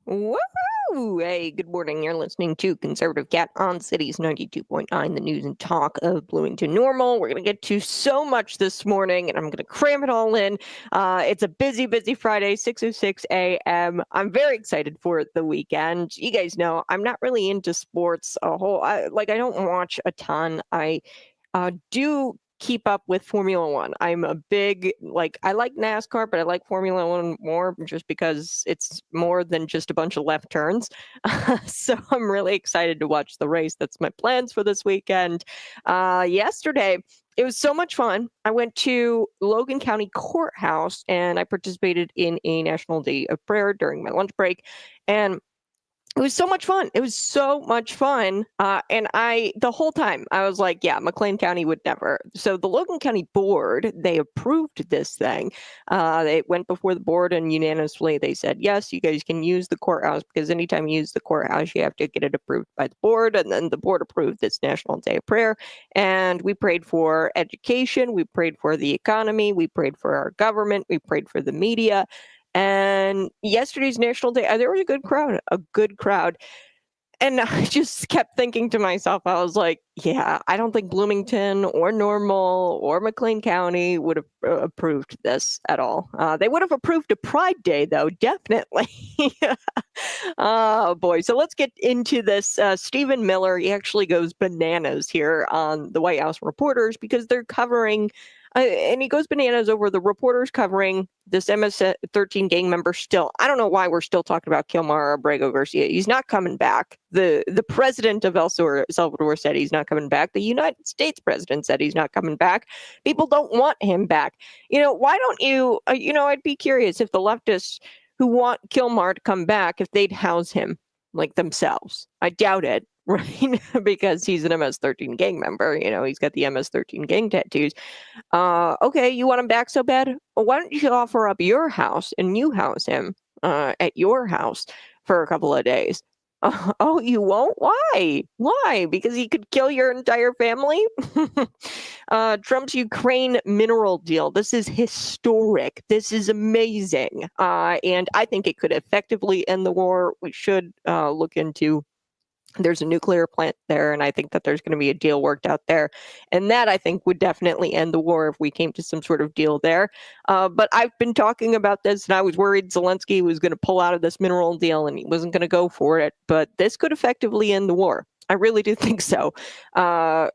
Woohoo! Hey, good morning. You're listening to Conservative Cat on Cities 92.9, the news and talk of Bloomington Normal. We're going to get to so much this morning, and I'm going to cram it all in. It's a busy, busy Friday, 6:06 a.m. I'm very excited for the weekend. You guys know I'm not really into sports a whole. I don't watch a ton. I do keep up with Formula One. I'm a big, I like NASCAR, but I like Formula One more just because it's more than just a bunch of left turns. So I'm really excited to watch the race. That's my plans for this weekend. Yesterday, it was so much fun. I went to Logan County Courthouse and I participated in a National Day of Prayer during my lunch break. And it was so much fun. It was so much fun. The whole time, I was like, yeah, McLean County would never. So the Logan County board, they approved this thing. They went before the board and unanimously they said, yes, you guys can use the courthouse because anytime you use the courthouse, you have to get it approved by the board. And then the board approved this National Day of Prayer. And we prayed for education. We prayed for the economy. We prayed for our government. We prayed for the media. And yesterday's National Day, there was a good crowd, a good crowd. And I just kept thinking to myself, I was like, yeah, I don't think Bloomington or Normal or McLean County would have approved this at all. They would have approved a Pride Day, though, definitely. Oh, boy. So let's get into this. Stephen Miller, he actually goes bananas here on the White House reporters because they're covering and he goes bananas over the reporters covering this MS-13 gang member still. I don't know why we're still talking about Kilmar Abrego Garcia. He's not coming back. The president of El Salvador said he's not coming back. The United States president said he's not coming back. People don't want him back. Why don't you, I'd be curious if the leftists who want Kilmar to come back, if they'd house him like themselves. I doubt it. Right, because he's an MS-13 gang member. He's got the MS-13 gang tattoos. Okay, you want him back so bad? Well, why don't you offer up your house and you house him at your house for a couple of days? Oh, you won't? Why? Why? Because he could kill your entire family? Trump's Ukraine mineral deal. This is historic. This is amazing. And I think it could effectively end the war. We should look into. There's a nuclear plant there, and I think that there's going to be a deal worked out there. And that, I think, would definitely end the war if we came to some sort of deal there. But I've been talking about this, and I was worried Zelensky was going to pull out of this mineral deal, and he wasn't going to go for it. But this could effectively end the war. I really do think so.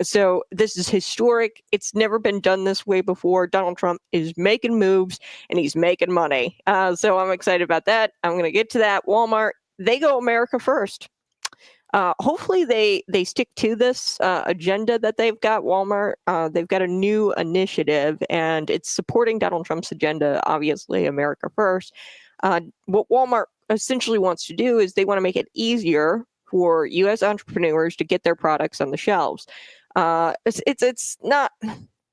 So this is historic. It's never been done this way before. Donald Trump is making moves, and he's making money. So I'm excited about that. I'm going to get to that. Walmart, they go America first. Hopefully they stick to this agenda that they've got. Walmart, they've got a new initiative, and it's supporting Donald Trump's agenda, obviously, America First. What Walmart essentially wants to do is they want to make it easier for U.S. entrepreneurs to get their products on the shelves. It's not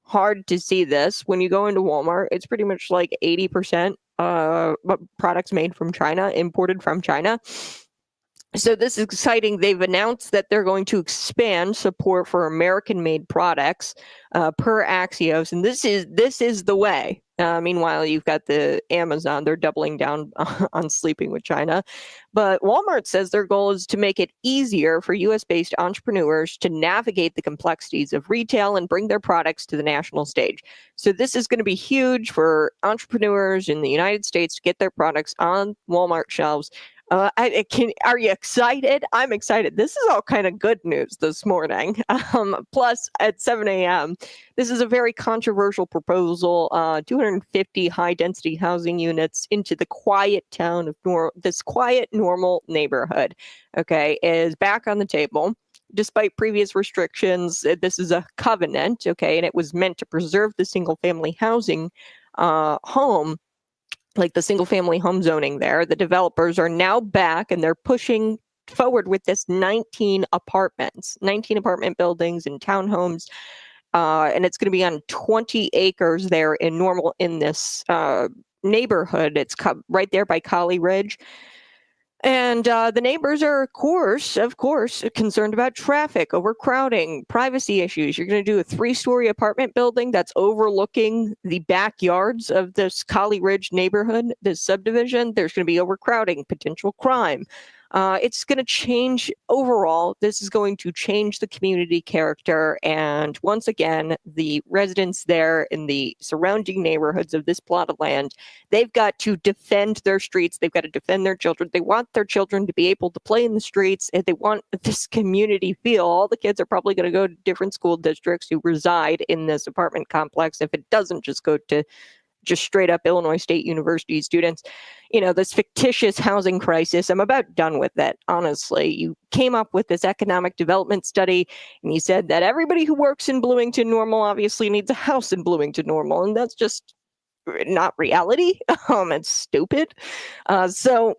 hard to see this. When you go into Walmart, it's pretty much like 80% products made from China, imported from China. So this is exciting. They've announced that they're going to expand support for American-made products per Axios, and this is the way. Meanwhile, you've got the Amazon. They're doubling down on sleeping with China. But Walmart says their goal is to make it easier for U.S.-based entrepreneurs to navigate the complexities of retail and bring their products to the national stage. So this is going to be huge for entrepreneurs in the United States to get their products on Walmart shelves. Are you excited? I'm excited. This is all kind of good news this morning. Plus, at 7 a.m., this is a very controversial proposal. 250 high-density housing units into the quiet town of this quiet, normal neighborhood. Okay, is back on the table. Despite previous restrictions, this is a covenant. Okay, and it was meant to preserve the single-family housing home. Like the single family home zoning there, the developers are now back and they're pushing forward with this 19 apartment buildings and townhomes. And it's going to be on 20 acres there in this neighborhood. It's right there by Collie Ridge. And the neighbors are, of course, concerned about traffic, overcrowding, privacy issues. You're going to do a 3-story apartment building that's overlooking the backyards of this Collie Ridge neighborhood, this subdivision. There's going to be overcrowding, potential crime. It's going to change overall. This is going to change the community character. And once again, the residents there in the surrounding neighborhoods of this plot of land, they've got to defend their streets. They've got to defend their children. They want their children to be able to play in the streets, and they want this community feel. All the kids are probably going to go to different school districts who reside in this apartment complex if it doesn't just go to just straight up Illinois State University students. This fictitious housing crisis, I'm about done with it, honestly. You came up with this economic development study, and you said that everybody who works in Bloomington Normal obviously needs a house in Bloomington Normal, and that's just not reality. It's stupid. We're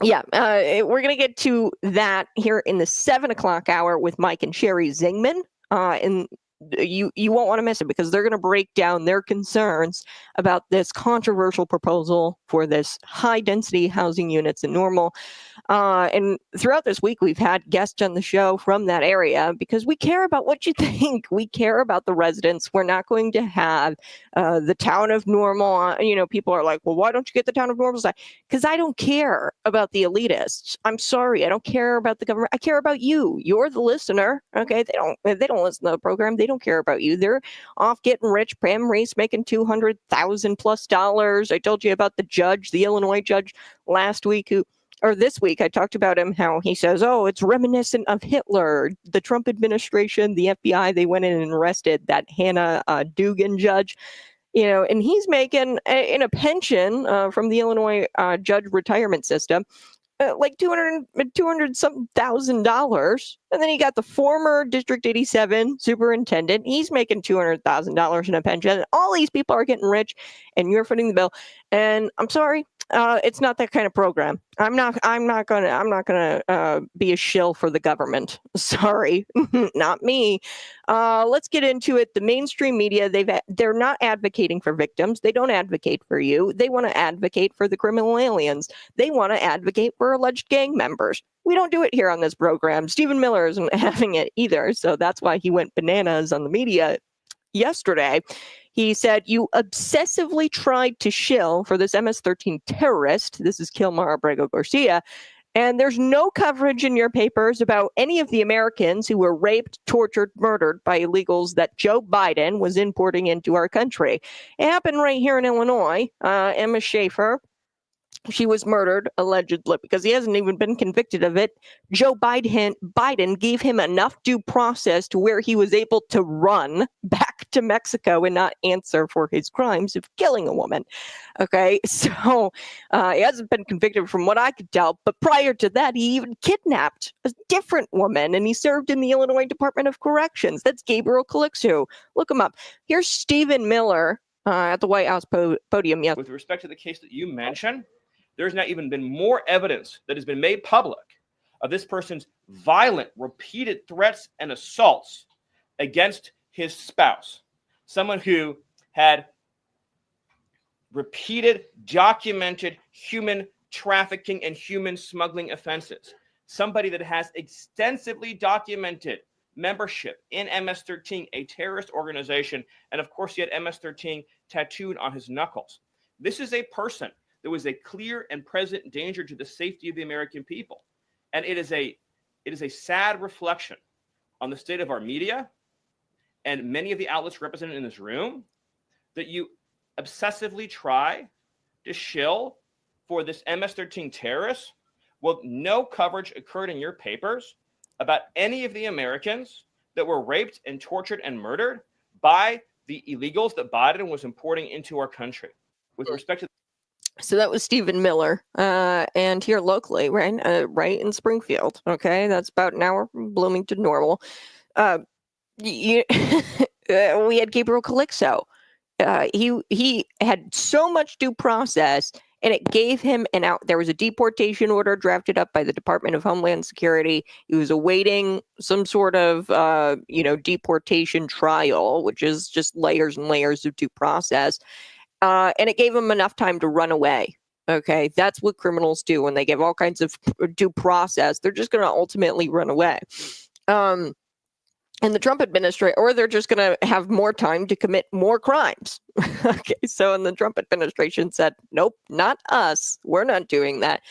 going to get to that here in the 7 o'clock hour with Mike and Sheri Zigmond. And you won't want to miss it, because they're going to break down their concerns about this controversial proposal for this high density housing units in Normal. And throughout this week, we've had guests on the show from that area, because we care about what you think. We care about the residents. We're not going to have the town of Normal. People are like, well, why don't you get the town of Normal side? Because I don't care about the elitists. I'm sorry. I don't care about the government. I care about you. You're the listener. Okay. They don't listen to the program. They don't care about you. They're off getting rich. Pam Reese making $200,000+. I told you about the judge, the Illinois judge last week this week, I talked about him, how he says, oh, it's reminiscent of Hitler, the Trump administration, the FBI, they went in and arrested that Hannah Dugan judge, and he's making in a pension from the Illinois judge retirement system, like $200 some $1,000. And then you got the former District 87 superintendent. He's making $200,000 in a pension. All these people are getting rich, and you're footing the bill. And I'm sorry, it's not that kind of program. I'm not gonna be a shill for the government. Sorry, not me. Let's get into it. The mainstream media, they're not advocating for victims. They don't advocate for you. They want to advocate for the criminal aliens. They want to advocate for alleged gang members. We don't do it here on this program. Stephen Miller isn't having it either. So that's why he went bananas on the media yesterday. He said, you obsessively tried to shill for this MS-13 terrorist. This is Kilmar Abrego Garcia. And there's no coverage in your papers about any of the Americans who were raped, tortured, murdered by illegals that Joe Biden was importing into our country. It happened right here in Illinois. Emma Schaefer, she was murdered, allegedly, because he hasn't even been convicted of it. Joe Biden gave him enough due process to where he was able to run back to Mexico and not answer for his crimes of killing a woman. Okay, so he hasn't been convicted from what I could tell, but prior to that, he even kidnapped a different woman, and he served in the Illinois Department of Corrections. That's Gabriel Calixto. Look him up. Here's Stephen Miller at the White House podium yesterday. With respect to the case that you mentioned, there's not even been more evidence that has been made public of this person's violent, repeated threats and assaults against his spouse, someone who had repeated, documented human trafficking and human smuggling offenses, somebody that has extensively documented membership in MS-13, a terrorist organization, and of course he had MS-13 tattooed on his knuckles. This is a person there was a clear and present danger to the safety of the American people. And it is a sad reflection on the state of our media and many of the outlets represented in this room that you obsessively try to shill for this MS-13 terrorist with no coverage occurred in your papers about any of the Americans that were raped and tortured and murdered by the illegals that Biden was importing into our country. With respect to So that was Stephen Miller, and here locally, right in Springfield. Okay, that's about an hour from Bloomington Normal. We had Gabriel Calixto. He had so much due process, and it gave him an out. There was a deportation order drafted up by the Department of Homeland Security. He was awaiting some sort of, deportation trial, which is just layers and layers of due process. And it gave him enough time to run away. Okay, that's what criminals do when they give all kinds of due process. They're just going to ultimately run away. And the Trump administration, or they're just going to have more time to commit more crimes. Okay, so and the Trump administration said, nope, not us. We're not doing that.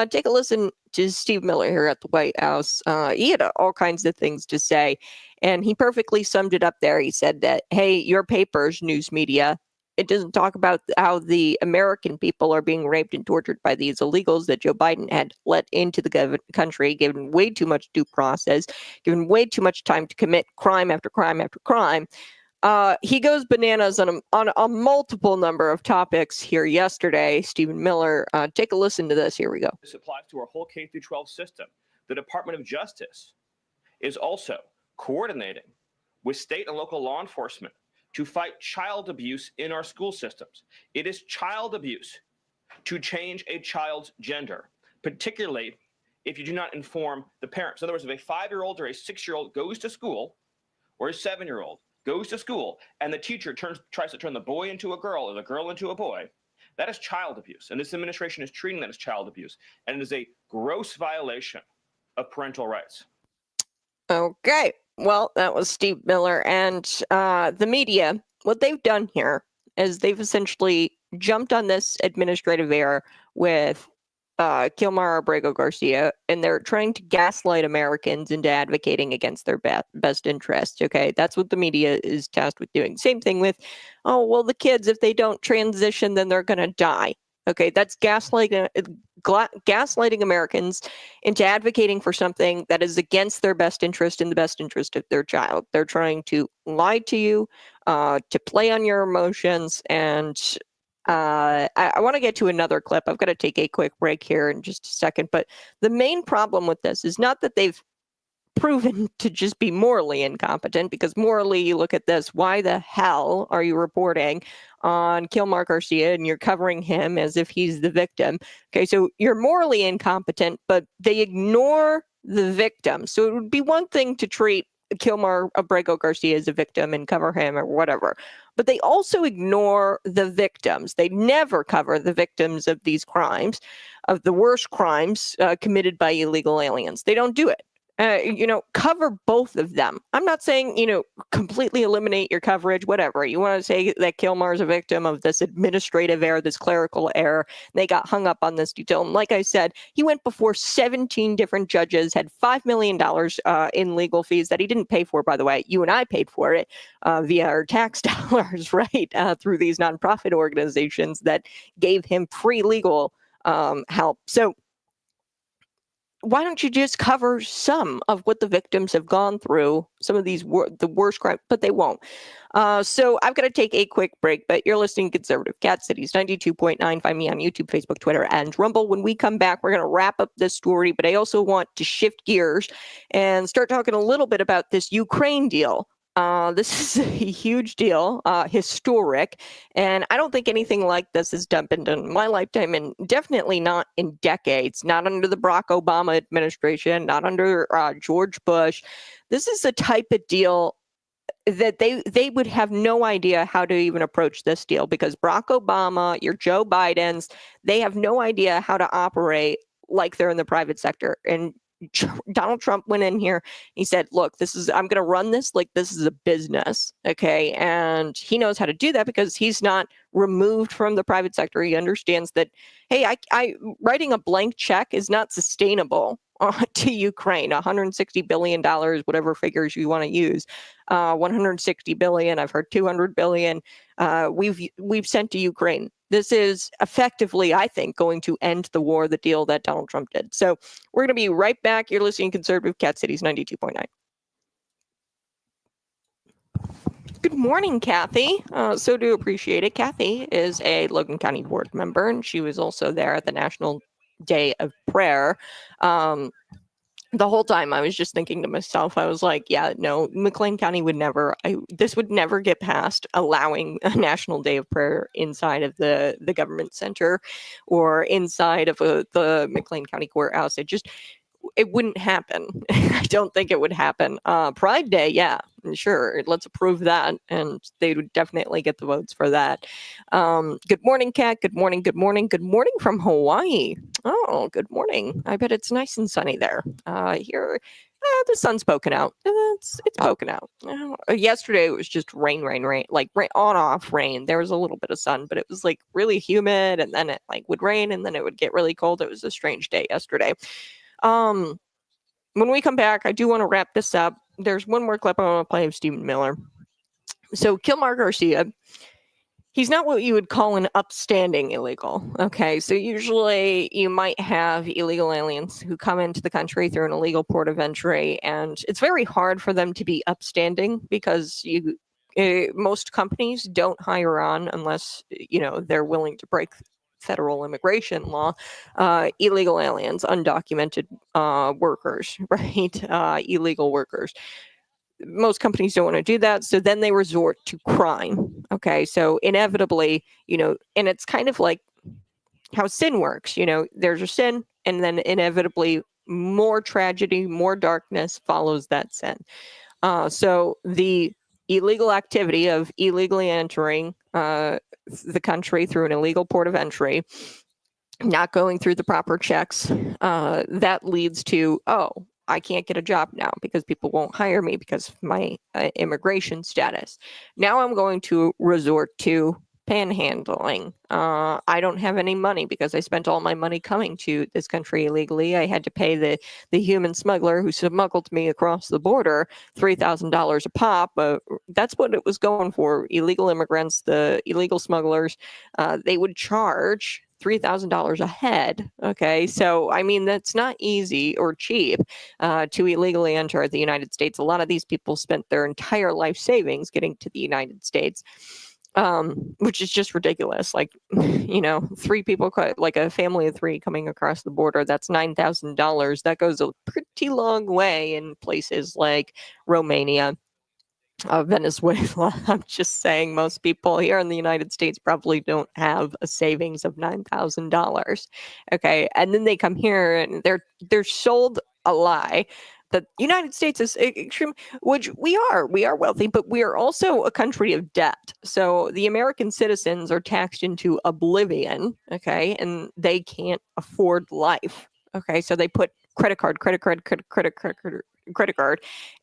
Take a listen to Steve Miller here at the White House. He had all kinds of things to say, and he perfectly summed it up there. He said that, hey, your papers, news media, it doesn't talk about how the American people are being raped and tortured by these illegals that Joe Biden had let into the country, given way too much due process, given way too much time to commit crime after crime after crime. He goes bananas on a multiple number of topics here yesterday. Stephen Miller, take a listen to this. Here we go. This applies to our whole K through 12 system. The Department of Justice is also coordinating with state and local law enforcement to fight child abuse in our school systems. It is child abuse to change a child's gender, particularly if you do not inform the parents. In other words, if a 5-year-old or a 6-year-old goes to school, or a 7-year-old goes to school, and the teacher tries to turn the boy into a girl or the girl into a boy, that is child abuse. And this administration is treating that as child abuse. And it is a gross violation of parental rights. Okay. Well, that was Steve Miller. And the media, what they've done here is they've essentially jumped on this administrative error with Kilmar Abrego Garcia, and they're trying to gaslight Americans into advocating against their best interests. Okay, that's what the media is tasked with doing. Same thing with, oh, well, the kids, if they don't transition, then they're going to die. Okay, that's gaslighting Americans into advocating for something that is against their best interest and the best interest of their child. They're trying to lie to you, to play on your emotions, and I want to get to another clip. I've got to take a quick break here in just a second. But the main problem with this is not that they've proven to just be morally incompetent, because morally, you look at this, why the hell are you reporting on Kilmar Garcia and you're covering him as if he's the victim? Okay, so you're morally incompetent, but they ignore the victim. So it would be one thing to treat Kilmar Abrego Garcia as a victim and cover him or whatever, but they also ignore the victims. They never cover the victims of these crimes, of the worst crimes committed by illegal aliens. They don't do it. Cover both of them. I'm not saying, completely eliminate your coverage, whatever. You want to say that Kilmar is a victim of this administrative error, this clerical error. They got hung up on this detail. And like I said, he went before 17 different judges, had $5 million in legal fees that he didn't pay for, by the way. You and I paid for it via our tax dollars, right? Through these nonprofit organizations that gave him free legal help. So why don't you just cover some of what the victims have gone through, some of these the worst crimes, but they won't. So I've got to take a quick break, but you're listening to Conservative Cat Cities 92.9. Find me on YouTube, Facebook, Twitter, and Rumble. When we come back, we're going to wrap up this story, but I also want to shift gears and start talking a little bit about this Ukraine deal. This is a huge deal, historic, and I don't think anything like this has happened in my lifetime, and definitely not in decades, not under the Barack Obama administration, not under George Bush. This is a type of deal that they would have no idea how to even approach this deal, because Barack Obama, your Joe Bidens, they have no idea how to operate like they're in the private sector. And Donald Trump went in here. He said, look, I'm going to run this like this is a business. Okay. And he knows how to do that because he's not removed from the private sector. He understands that, hey, I writing a blank check is not sustainable to Ukraine. $160 billion, whatever figures you want to use. 160 billion. I've heard 200 billion. We've sent to Ukraine. This is effectively, I think, going to end the war, the deal that Donald Trump did. So we're going to be right back. You're listening to Conservative Cat Cities 92.9. Good morning, Kathy. So do appreciate it. Kathy is a Logan County board member, and she was also there at the National Day of Prayer. The whole time I was just thinking to myself, I was like, yeah, no, McLean County would never, this would never get past allowing a National Day of Prayer inside of the government center or inside of the McLean County courthouse. it wouldn't happen. I don't think it would happen. Pride Day, yeah, sure, let's approve that, and they would definitely get the votes for that. Good morning, Kat. Good morning. Good morning. Good morning from Hawaii. Oh, good morning. I bet it's nice and sunny there. Here, the sun's poking out. It's poking out. Yesterday it was just rain, like on off rain. There was a little bit of sun, but it was like really humid, and then it like would rain, and then it would get really cold. It was a strange day yesterday. When we come back, I do want to wrap this up. There's one more clip I want to play of Stephen Miller. So Kilmar Garcia, he's not what you would call an upstanding illegal. Okay, so usually you might have illegal aliens who come into the country through an illegal port of entry, and it's very hard for them to be upstanding because most companies don't hire on unless they're willing to break federal immigration law, illegal aliens, undocumented workers, right? Illegal workers. Most companies don't want to do that, so then they resort to crime. Okay, so inevitably, and it's kind of like how sin works. There's a sin, and then inevitably more tragedy, more darkness follows that sin. So the illegal activity of illegally entering the country through an illegal port of entry, not going through the proper checks, that leads to, I can't get a job now because people won't hire me because of my immigration status. Now I'm going to resort to panhandling. I don't have any money because I spent all my money coming to this country illegally. I had to pay the human smuggler who smuggled me across the border $3,000 a pop. That's what it was going for. Illegal immigrants, the illegal smugglers, they would charge $3,000 a head. Okay, so I mean that's not easy or cheap to illegally enter the United States. A lot of these people spent their entire life savings getting to the United States, which is just ridiculous. Like, three people, like a family of three coming across the border, that's $9,000. That goes a pretty long way in places like Romania. Venezuela. I'm just saying most people here in the United States probably don't have a savings of $9,000. Okay, and then they come here and they're sold a lie. The United States is extreme, which we are wealthy, but we are also a country of debt. So the American citizens are taxed into oblivion, okay, and they can't afford life. Okay, so they put credit card,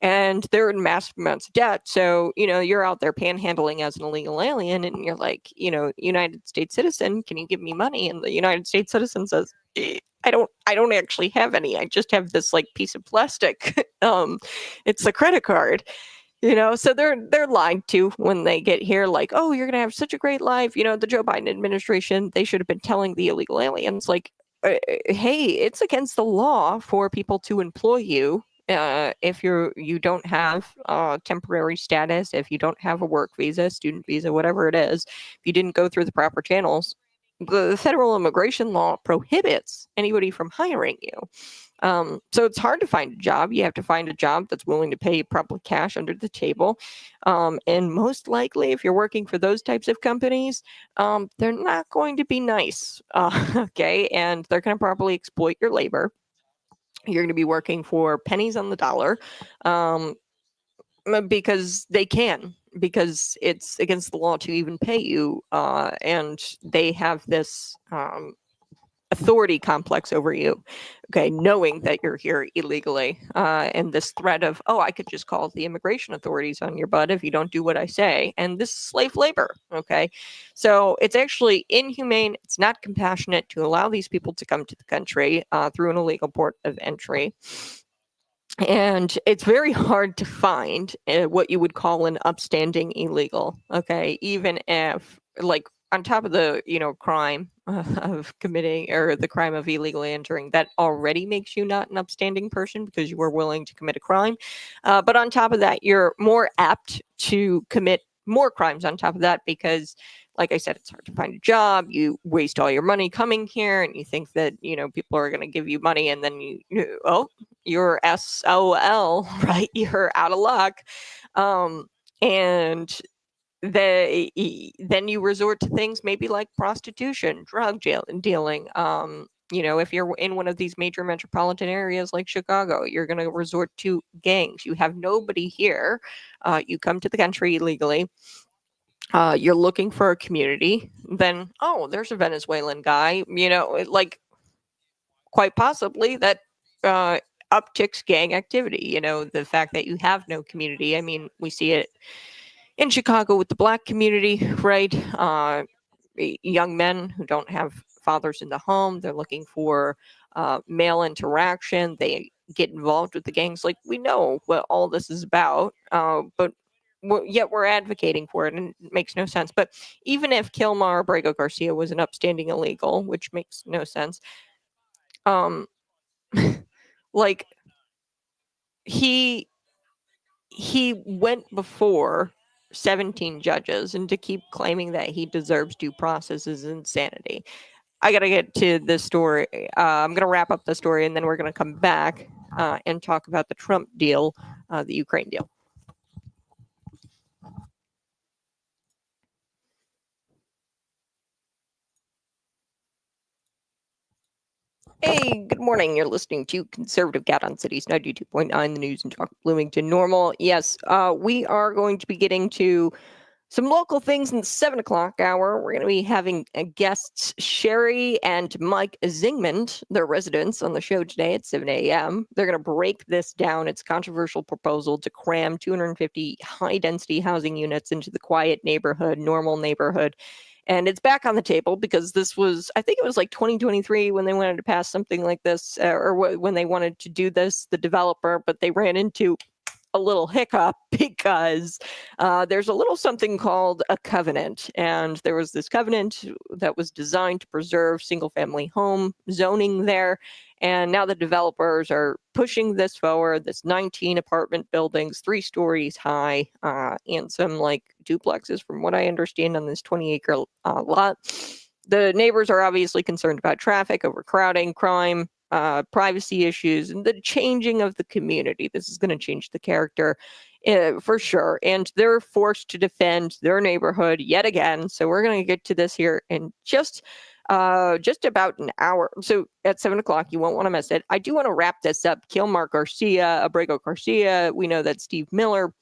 and they're in massive amounts of debt. So, you're out there panhandling as an illegal alien, and you're like, United States citizen, can you give me money? And the United States citizen says, I don't actually have any. I just have this like piece of plastic. It's a credit card. So they're lied to when they get here, like, oh, you're gonna have such a great life. The Joe Biden administration, they should have been telling the illegal aliens, like, hey, it's against the law for people to employ you if you don't have temporary status, if you don't have a work visa, student visa, whatever it is, if you didn't go through the proper channels. The federal immigration law prohibits anybody from hiring you. So it's hard to find a job. You have to find a job that's willing to pay you probably cash under the table. And most likely, if you're working for those types of companies, they're not going to be nice. Okay. And they're going to probably exploit your labor. You're going to be working for pennies on the dollar because they can, because it's against the law to even pay you. And they have this authority complex over you, okay, knowing that you're here illegally, and this threat of, I could just call the immigration authorities on your butt if you don't do what I say, and this is slave labor, okay? So it's actually inhumane, it's not compassionate to allow these people to come to the country through an illegal port of entry. And it's very hard to find what you would call an upstanding illegal, okay? Even if, like, on top of the, crime of committing, or the crime of illegally entering, that already makes you not an upstanding person because you were willing to commit a crime. But on top of that, you're more apt to commit more crimes on top of that because, like I said, it's hard to find a job. You waste all your money coming here, and you think that, people are going to give you money, and then you're SOL, right? You're out of luck. And then you resort to things maybe like prostitution, drug dealing, If you're in one of these major metropolitan areas like Chicago, you're going to resort to gangs. You have nobody here. You come to the country illegally. You're looking for a community. Then, oh, there's a Venezuelan guy. Quite possibly that upticks gang activity. The fact that you have no community. I mean, we see it in Chicago with the Black community, right? Young men who don't have fathers in the home, they're looking for male interaction. They get involved with the gangs. Like, we know what all this is about, but yet we're advocating for it, and it makes no sense. But even if Kilmar Abrego Garcia was an upstanding illegal, which makes no sense, like he went before 17 judges, and to keep claiming that he deserves due process is insanity. I got to get to this story. I'm going to wrap up the story, and then we're going to come back and talk about the Trump deal, the Ukraine deal. Hey, good morning. You're listening to Conservative Cat on Cities 92.9, the news and talk Bloomington Normal. Yes, we are going to be getting to some local things in the 7 o'clock hour. We're going to be having guests Sheri and Mike Zigmond, their residents, on the show today at 7 a.m. They're going to break this down. It's a controversial proposal to cram 250 high-density housing units into the quiet neighborhood, normal neighborhood. And it's back on the table because this was, I think it was like 2023 when they wanted to pass something like this, when they wanted to do this, the developer, but they ran into a little hiccup because there's a little something called a covenant. And there was this covenant that was designed to preserve single family home zoning there. And now the developers are pushing this forward, this 19 apartment buildings, 3 stories high, and some like duplexes, from what I understand, on this 20-acre lot. The neighbors are obviously concerned about traffic, overcrowding, crime, privacy issues, and the changing of the community. This is going to change the character for sure. And they're forced to defend their neighborhood yet again. So we're going to get to this here in just about an hour. So at 7 o'clock, you won't want to miss it. I do want to wrap this up. Kilmar Garcia, Abrego Garcia. We know that Steve Miller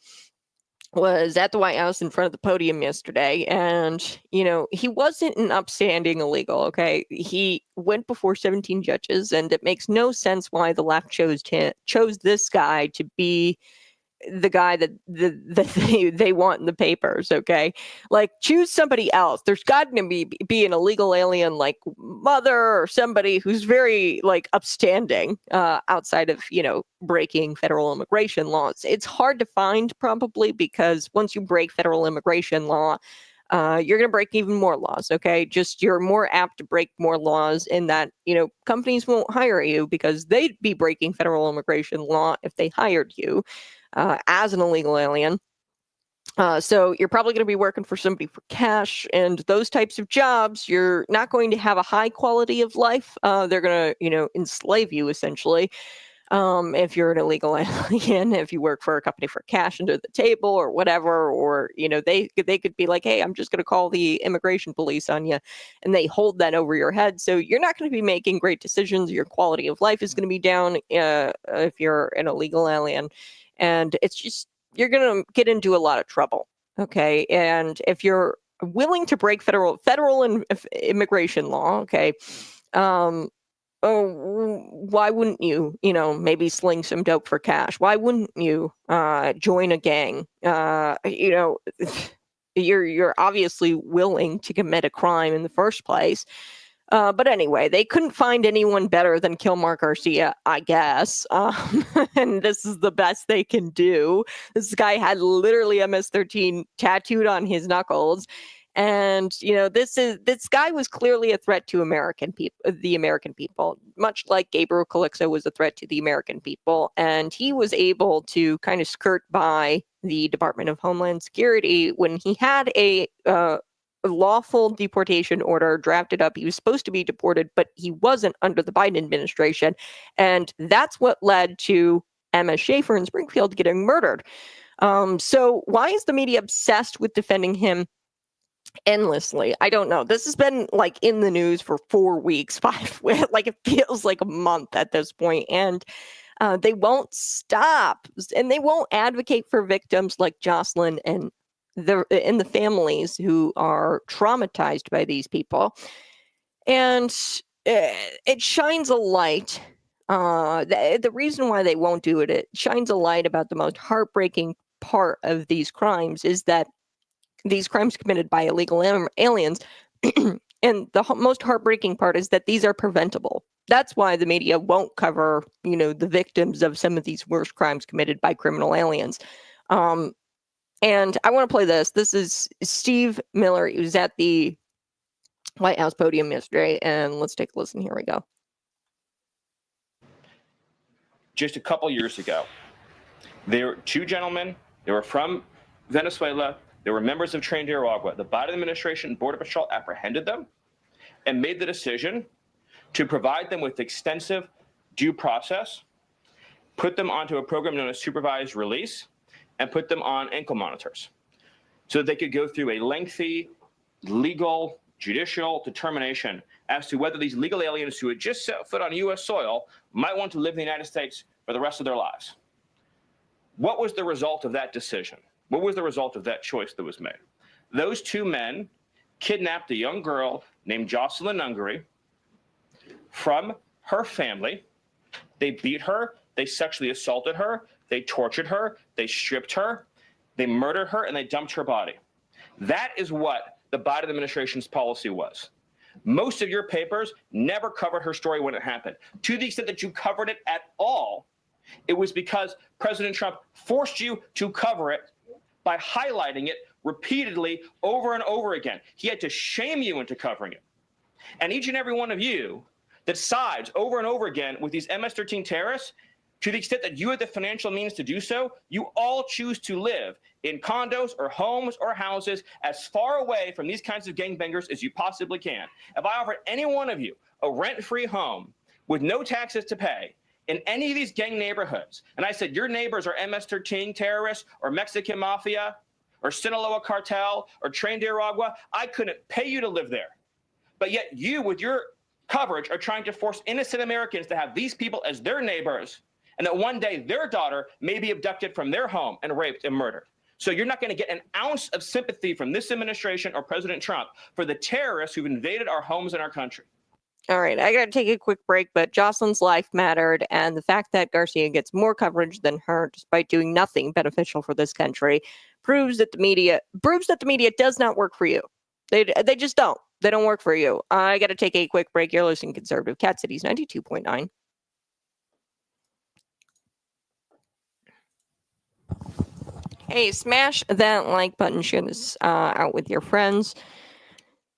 was at the White House in front of the podium yesterday, and he wasn't an upstanding illegal. Okay, he went before 17 judges, and it makes no sense why the left chose this guy to be the guy that they want in the papers. Okay, like, choose somebody else. There's got to be an illegal alien like mother or somebody who's very like upstanding outside of breaking federal immigration laws. It's hard to find, probably because once you break federal immigration law, you're going to break even more laws. Okay, just you're more apt to break more laws in that companies won't hire you because they'd be breaking federal immigration law if they hired you as an illegal alien. So you're probably going to be working for somebody for cash, and those types of jobs, you're not going to have a high quality of life. They're going to, enslave you, essentially. If you're an illegal alien, if you work for a company for cash under the table or whatever, or, they could be like, hey, I'm just going to call the immigration police on you, and they hold that over your head. So you're not going to be making great decisions. Your quality of life is going to be down if you're an illegal alien. And it's just, you're going to get into a lot of trouble. Okay. And if you're willing to break federal immigration law, okay, why wouldn't you, maybe sling some dope for cash? Why wouldn't you join a gang? You're obviously willing to commit a crime in the first place. But anyway, they couldn't find anyone better than Kilmar Garcia, I guess. And this is the best they can do. This guy had literally MS-13 tattooed on his knuckles. And, this guy was clearly a threat to the American people, much like Gabriel Calixto was a threat to the American people. And he was able to kind of skirt by the Department of Homeland Security when he had a lawful deportation order drafted up. He was supposed to be deported, but he wasn't under the Biden administration. And that's what led to Emma Schaefer in Springfield getting murdered. So why is the media obsessed with defending him endlessly. I don't know. This has been like in the news for 4 weeks, 5, like it feels like a month at this point, and they won't stop, and they won't advocate for victims like Jocelyn and the families who are traumatized by these people. And it shines a light. The reason why they won't do it, it shines a light about the most heartbreaking part of these crimes is that these crimes committed by illegal aliens. And the most heartbreaking part is that these are preventable. That's why the media won't cover, the victims of some of these worst crimes committed by criminal aliens. And I want to play this. This is Steve Miller. He was at the White House podium yesterday, and let's take a listen. Here we go. Just a couple years ago, there were two gentlemen. They were from Venezuela. They were members of Tren de Aragua. The Biden administration and Border Patrol apprehended them and made the decision to provide them with extensive due process, put them onto a program known as supervised release, and put them on ankle monitors so that they could go through a lengthy legal judicial determination as to whether these legal aliens who had just set foot on U.S. soil might want to live in the United States for the rest of their lives. What was the result of that decision? What was the result of that choice that was made? Those two men kidnapped a young girl named Jocelyn Ungary from her family. They beat her. They sexually assaulted her. They tortured her. They stripped her. They murdered her, and they dumped her body. That is what the Biden administration's policy was. Most of your papers never covered her story when it happened. To the extent that you covered it at all, it was because President Trump forced you to cover it by highlighting it repeatedly over and over again. He had to shame you into covering it. And each and every one of you that sides over and over again with these MS-13 terrorists, to the extent that you have the financial means to do so, you all choose to live in condos or homes or houses as far away from these kinds of gangbangers as you possibly can. If I offered any one of you a rent-free home with no taxes to pay in any of these gang neighborhoods, and I said your neighbors are MS-13 terrorists or Mexican mafia or Sinaloa cartel or Tren de Aragua, I couldn't pay you to live there. But yet you, with your coverage, are trying to force innocent Americans to have these people as their neighbors, and that one day their daughter may be abducted from their home and raped and murdered. So you're not going to get an ounce of sympathy from this administration or President Trump for the terrorists who've invaded our homes and our country. All right, I got to take a quick break, but Jocelyn's life mattered, and the fact that Garcia gets more coverage than her, despite doing nothing beneficial for this country, proves that the media does not work for you. They just don't. They don't work for you. I got to take a quick break. You're listening to Conservative Cat Cities 92.9. Hey, smash that like button. Share this out with your friends.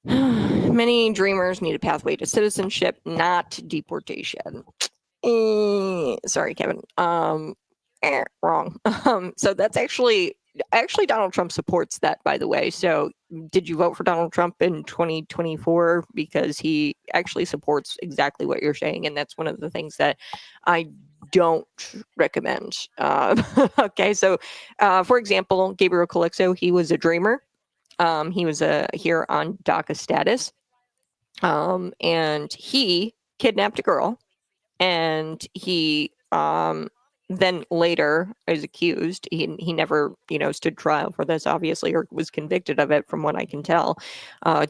Many dreamers need a pathway to citizenship, not deportation. Sorry, Kevin. Wrong. So that's actually Donald Trump supports that, by the way. So did you vote for Donald Trump in 2024? Because he actually supports exactly what you're saying. And that's one of the things that I don't recommend. Okay. So, for example, Gabriel Calixto, he was a dreamer. He was here on DACA status. And he kidnapped a girl, and he then later is accused. He never, stood trial for this, obviously, or was convicted of it, from what I can tell.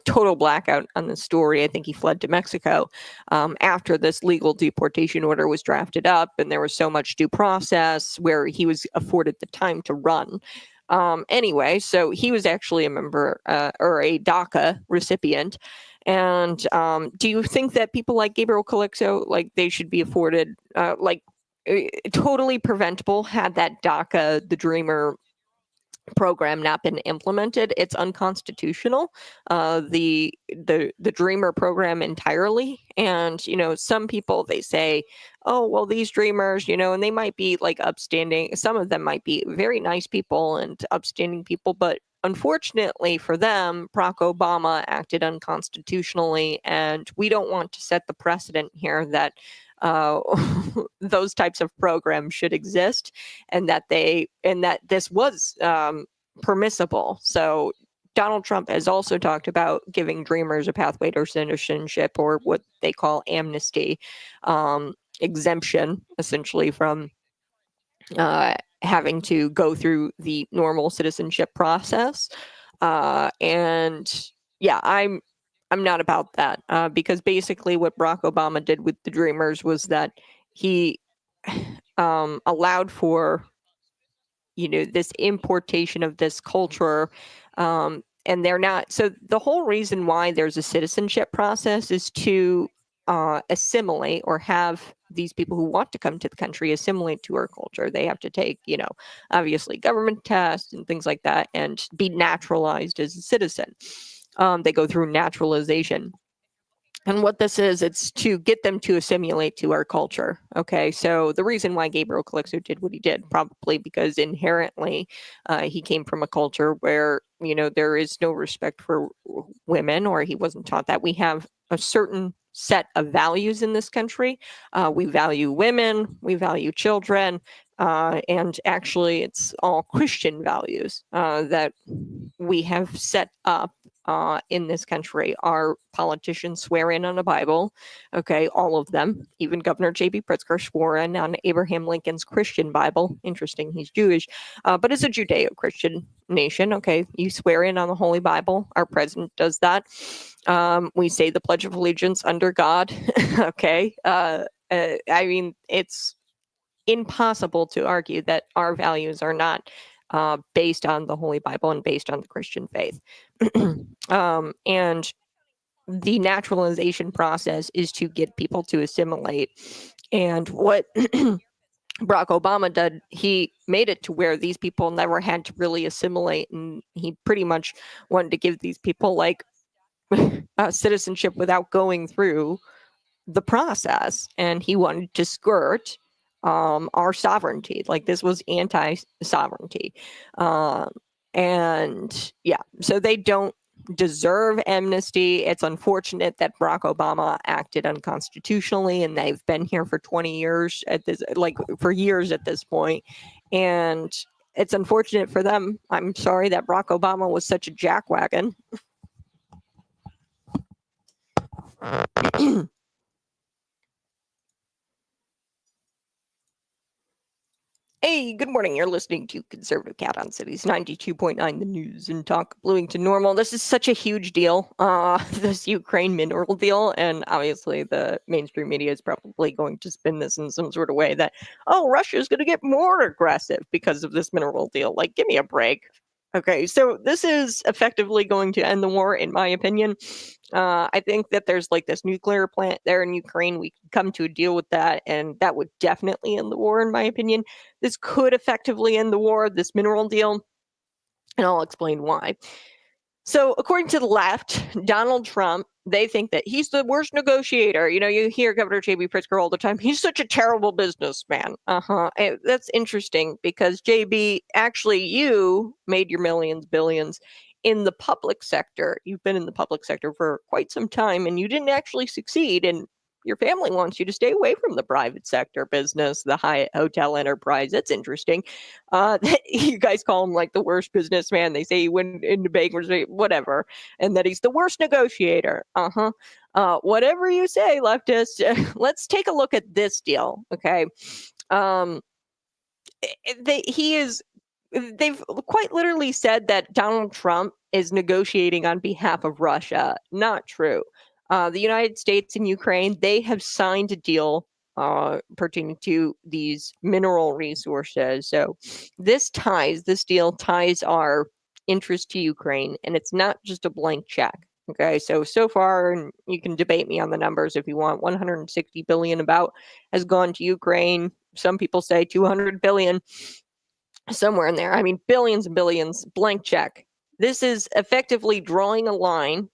Total blackout on the story. I think he fled to Mexico after this legal deportation order was drafted up, and there was so much due process where he was afforded the time to run. Anyway, so he was actually a member or a DACA recipient. And do you think that people like Gabriel Calixto, like, they should be afforded, totally preventable had that DACA, the Dreamer program, not been implemented? It's unconstitutional, the Dreamer program entirely. And some people, they say, oh well, these dreamers, and they might be like upstanding, some of them might be very nice people and upstanding people, but unfortunately for them, Barack Obama acted unconstitutionally, and we don't want to set the precedent here that those types of programs should exist, and that this was permissible. So Donald Trump has also talked about giving Dreamers a pathway to citizenship, or what they call amnesty, exemption, essentially, from having to go through the normal citizenship process. And yeah, I'm not about that, because basically what Barack Obama did with the Dreamers was that he allowed for, this importation of this culture. And they're not, so the whole reason why there's a citizenship process is to assimilate, or have these people who want to come to the country assimilate to our culture. They have to take, obviously government tests and things like that, and be naturalized as a citizen. They go through naturalization. And what this is, it's to get them to assimilate to our culture. Okay, so the reason why Gabriel Calixto did what he did, probably because inherently he came from a culture where, there is no respect for women, or he wasn't taught that. We have a certain set of values in this country. We value women, we value children, and actually it's all Christian values that we have set up in this country. Our politicians swear in on a Bible, okay, all of them. Even Governor J.B. Pritzker swore in on Abraham Lincoln's Christian Bible. Interesting, he's Jewish, but it's a Judeo-Christian nation, okay? You swear in on the Holy Bible. Our president does that. We say the Pledge of Allegiance under God, okay? I mean, it's impossible to argue that our values are not based on the Holy Bible and based on the Christian faith. And the naturalization process is to get people to assimilate. And what Barack Obama did, he made it to where these people never had to really assimilate. And he pretty much wanted to give these people like citizenship without going through the process. And he wanted to skirt our sovereignty. Like, this was anti-sovereignty. And yeah, so they don't deserve amnesty. It's unfortunate that Barack Obama acted unconstitutionally, and they've been here for 20 years at this, for years at this point. And it's unfortunate for them. I'm sorry that Barack Obama was such a jackwagon. Hey, good morning. You're listening to Conservative Cat on Cities 92.9 The News and Talk Bloomington Normal. This is such a huge deal, this Ukraine mineral deal, and obviously the mainstream media is probably going to spin this in some sort of way that, oh, Russia's going to get more aggressive because of this mineral deal. Like, give me a break. Okay, so this is effectively going to end the war, in my opinion. I think that there's like this nuclear plant there in Ukraine. We could come to a deal with that, and that would definitely end the war, in my opinion. This could effectively end the war, this mineral deal, and I'll explain why. So, according to the left, Donald Trump, they think that he's the worst negotiator. You hear Governor J.B. Pritzker all the time. He's such a terrible businessman. That's interesting because, JB, actually, you made your millions, billions in the public sector. You've been in the public sector for quite some time, and you didn't actually succeed. And your family wants you to stay away from the private sector business, the Hyatt Hotel enterprise. That's interesting. You guys call him like the worst businessman. They say he went into bankruptcy, whatever, and that he's the worst negotiator. Whatever you say, leftist. Let's take a look at this deal, okay? They've quite literally said that Donald Trump is negotiating on behalf of Russia. Not true. The United States and Ukraine, they have signed a deal pertaining to these mineral resources. So this deal ties our interest to Ukraine, and it's not just a blank check. Okay, so far, and you can debate me on the numbers if you want, 160 billion about has gone to Ukraine. Some people say 200 billion, somewhere in there. I mean, billions and billions, blank check. This is effectively drawing a line.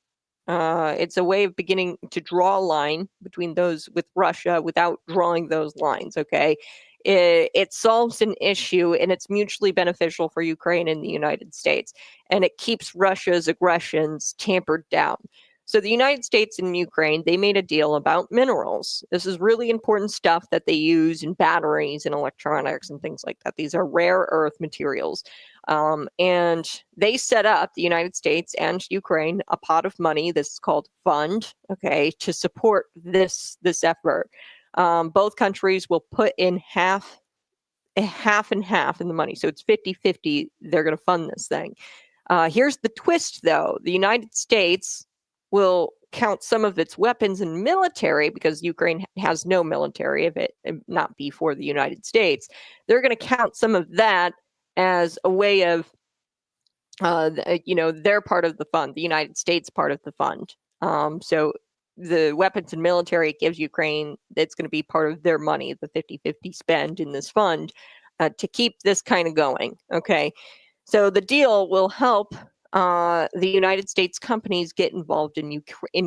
It's a way of beginning to draw a line between those with Russia without drawing those lines, okay? It solves an issue, and it's mutually beneficial for Ukraine and the United States, and it keeps Russia's aggressions tampered down. So the United States and Ukraine, they made a deal about minerals. This is really important stuff that they use in batteries and electronics and things like that. These are rare earth materials. And they set up, the United States and Ukraine, a pot of money. This is called fund, okay, to support this effort. Both countries will put in half and half in the money. So it's 50-50. They're going to fund this thing. Here's the twist, though. The United States will count some of its weapons and military, because Ukraine has no military, if it not be for the United States. They're going to count some of that as a way of, their part of the fund, the United States part of the fund. So the weapons and military it gives Ukraine, it's going to be part of their money, the 50-50 spend in this fund, to keep this kind of going. Okay. So the deal will help the United States companies get involved in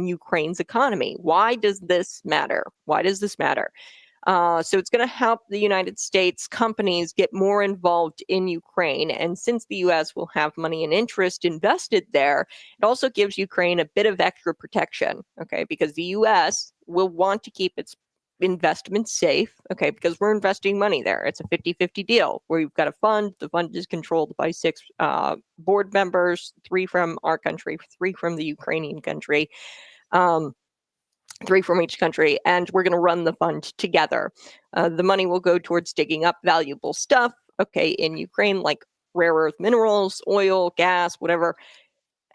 Ukraine's economy. Why does this matter? Why does this matter? So it's going to help the United States companies get more involved in Ukraine. And since the U.S. will have money and interest invested there, it also gives Ukraine a bit of extra protection, okay, because the U.S. will want to keep its investments safe, okay, because we're investing money there. It's a 50-50 deal where you've got a fund. The fund is controlled by 6 board members, 3 from our country, 3 from the Ukrainian country. 3 from each country, and we're going to run the fund together. The money will go towards digging up valuable stuff, okay, in Ukraine, like rare earth minerals, oil, gas, whatever.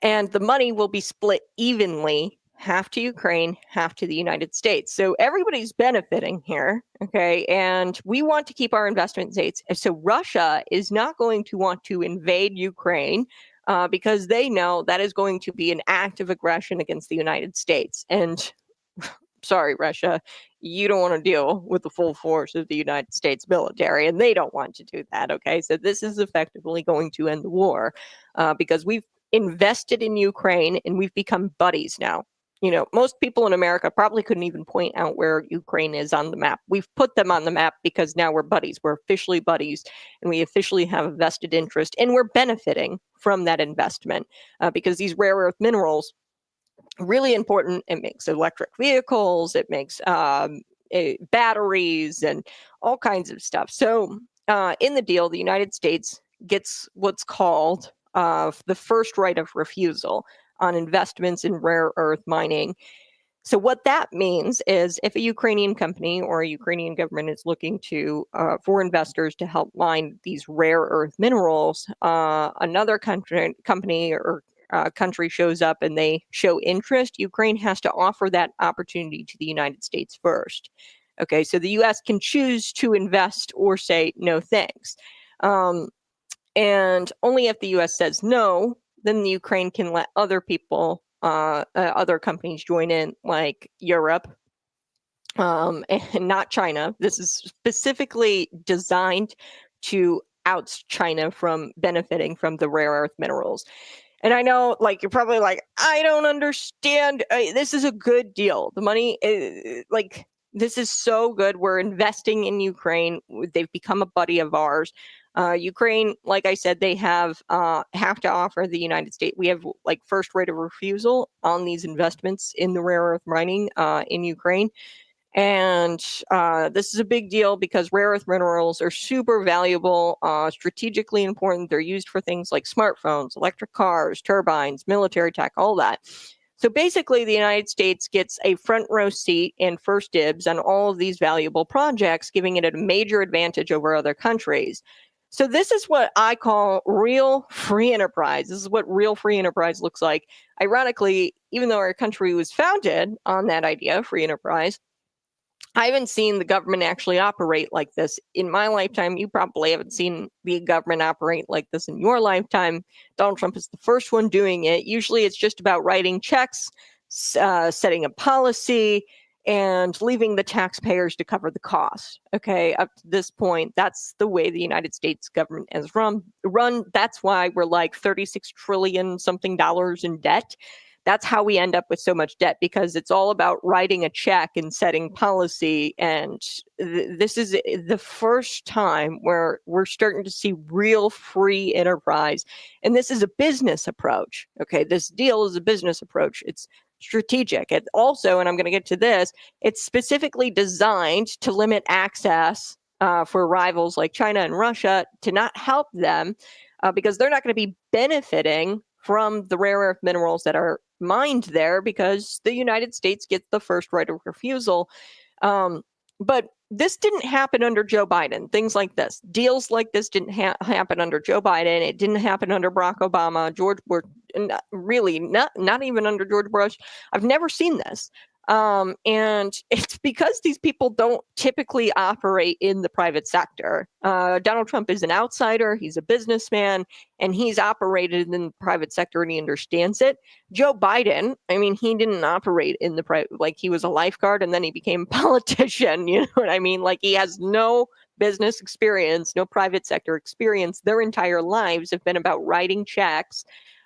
And the money will be split evenly, half to Ukraine, half to the United States. So everybody's benefiting here, okay? And we want to keep our investment states. So Russia is not going to want to invade Ukraine, because they know that is going to be an act of aggression against the United States. And sorry, Russia, you don't want to deal with the full force of the United States military, and they don't want to do that, okay? So this is effectively going to end the war, because we've invested in Ukraine and we've become buddies now. You know, most people in America probably couldn't even point out where Ukraine is on the map. We've put them on the map because now we're buddies. We're officially buddies, and we officially have a vested interest, and we're benefiting from that investment, because these rare earth minerals, really important. It makes electric vehicles, it makes batteries and all kinds of stuff. So in the deal, the United States gets what's called the first right of refusal on investments in rare earth mining. So what that means is if a Ukrainian company or a Ukrainian government is looking to for investors to help mine these rare earth minerals, another company or country shows up and they show interest, Ukraine has to offer that opportunity to the United States first. Okay, so the U.S. can choose to invest or say no thanks. And only if the U.S. says no, then the Ukraine can let other people, other companies join in, like Europe, and not China. This is specifically designed to oust China from benefiting from the rare earth minerals. And I know, like, you're probably like, I don't understand. This is a good deal. The money, this is so good. We're investing in Ukraine. They've become a buddy of ours. Ukraine, like I said, they have to offer the United States. We have like first right of refusal on these investments in the rare earth mining in Ukraine. And this is a big deal because rare earth minerals are super valuable, strategically important. They're used for things like smartphones, electric cars, turbines, military tech, all that. So basically, the United States gets a front row seat and first dibs on all of these valuable projects, giving it a major advantage over other countries. So this is what I call real free enterprise. This is what real free enterprise looks like. Ironically, even though our country was founded on that idea, free enterprise, I haven't seen the government actually operate like this in my lifetime. You probably haven't seen the government operate like this in your lifetime. Donald Trump is the first one doing it. Usually it's just about writing checks, setting a policy, and leaving the taxpayers to cover the cost. Okay, up to this point, that's the way the United States government has run. That's why we're like $36 trillion something in debt. That's how we end up with so much debt, because it's all about writing a check and setting policy. And this is the first time where we're starting to see real free enterprise. And this is a business approach. Okay, this deal is a business approach. It's strategic. It also, and I'm going to get to this, it's specifically designed to limit access for rivals like China and Russia to not help them because they're not going to be benefiting from the rare earth minerals that are mined there because the United States gets the first right of refusal. But this didn't happen under Joe Biden. Things like this, deals like this didn't happen under Joe Biden. It didn't happen under Barack Obama, George Bush, really not even under George Bush. I've never seen this. And it's because these people don't typically operate in the private sector. Donald Trump is an outsider. He's a businessman, and he's operated in the private sector, and he understands it. Joe Biden, I mean, he didn't operate in the private, like he was a lifeguard and then he became a politician. You know what I mean? Like he has no business experience, no private sector experience. Their entire lives have been about writing checks.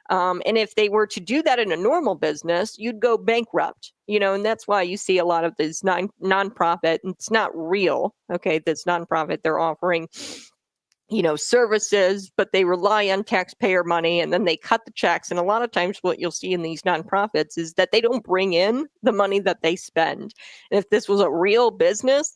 And if they were to do that in a normal business, you'd go bankrupt, you know, and that's why you see a lot of these nonprofit, and it's not real. Okay. This nonprofit, they're offering, you know, services, but they rely on taxpayer money and then they cut the checks. And a lot of times what you'll see in these nonprofits is that they don't bring in the money that they spend. And if this was a real business,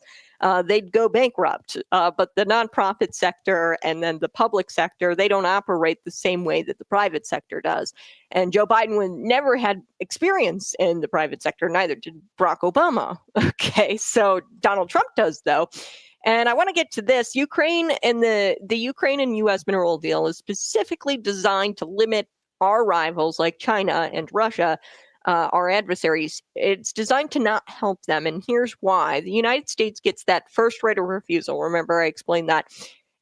they'd go bankrupt. But the nonprofit sector and then the public sector, they don't operate the same way that the private sector does. And Joe Biden never had experience in the private sector, neither did Barack Obama. Okay, so Donald Trump does, though. And I want to get to this. Ukraine and the Ukraine and U.S. mineral deal is specifically designed to limit our rivals like China and Russia, our adversaries. It's designed to not help them. And here's why. The United States gets that first right of refusal. Remember, I explained that.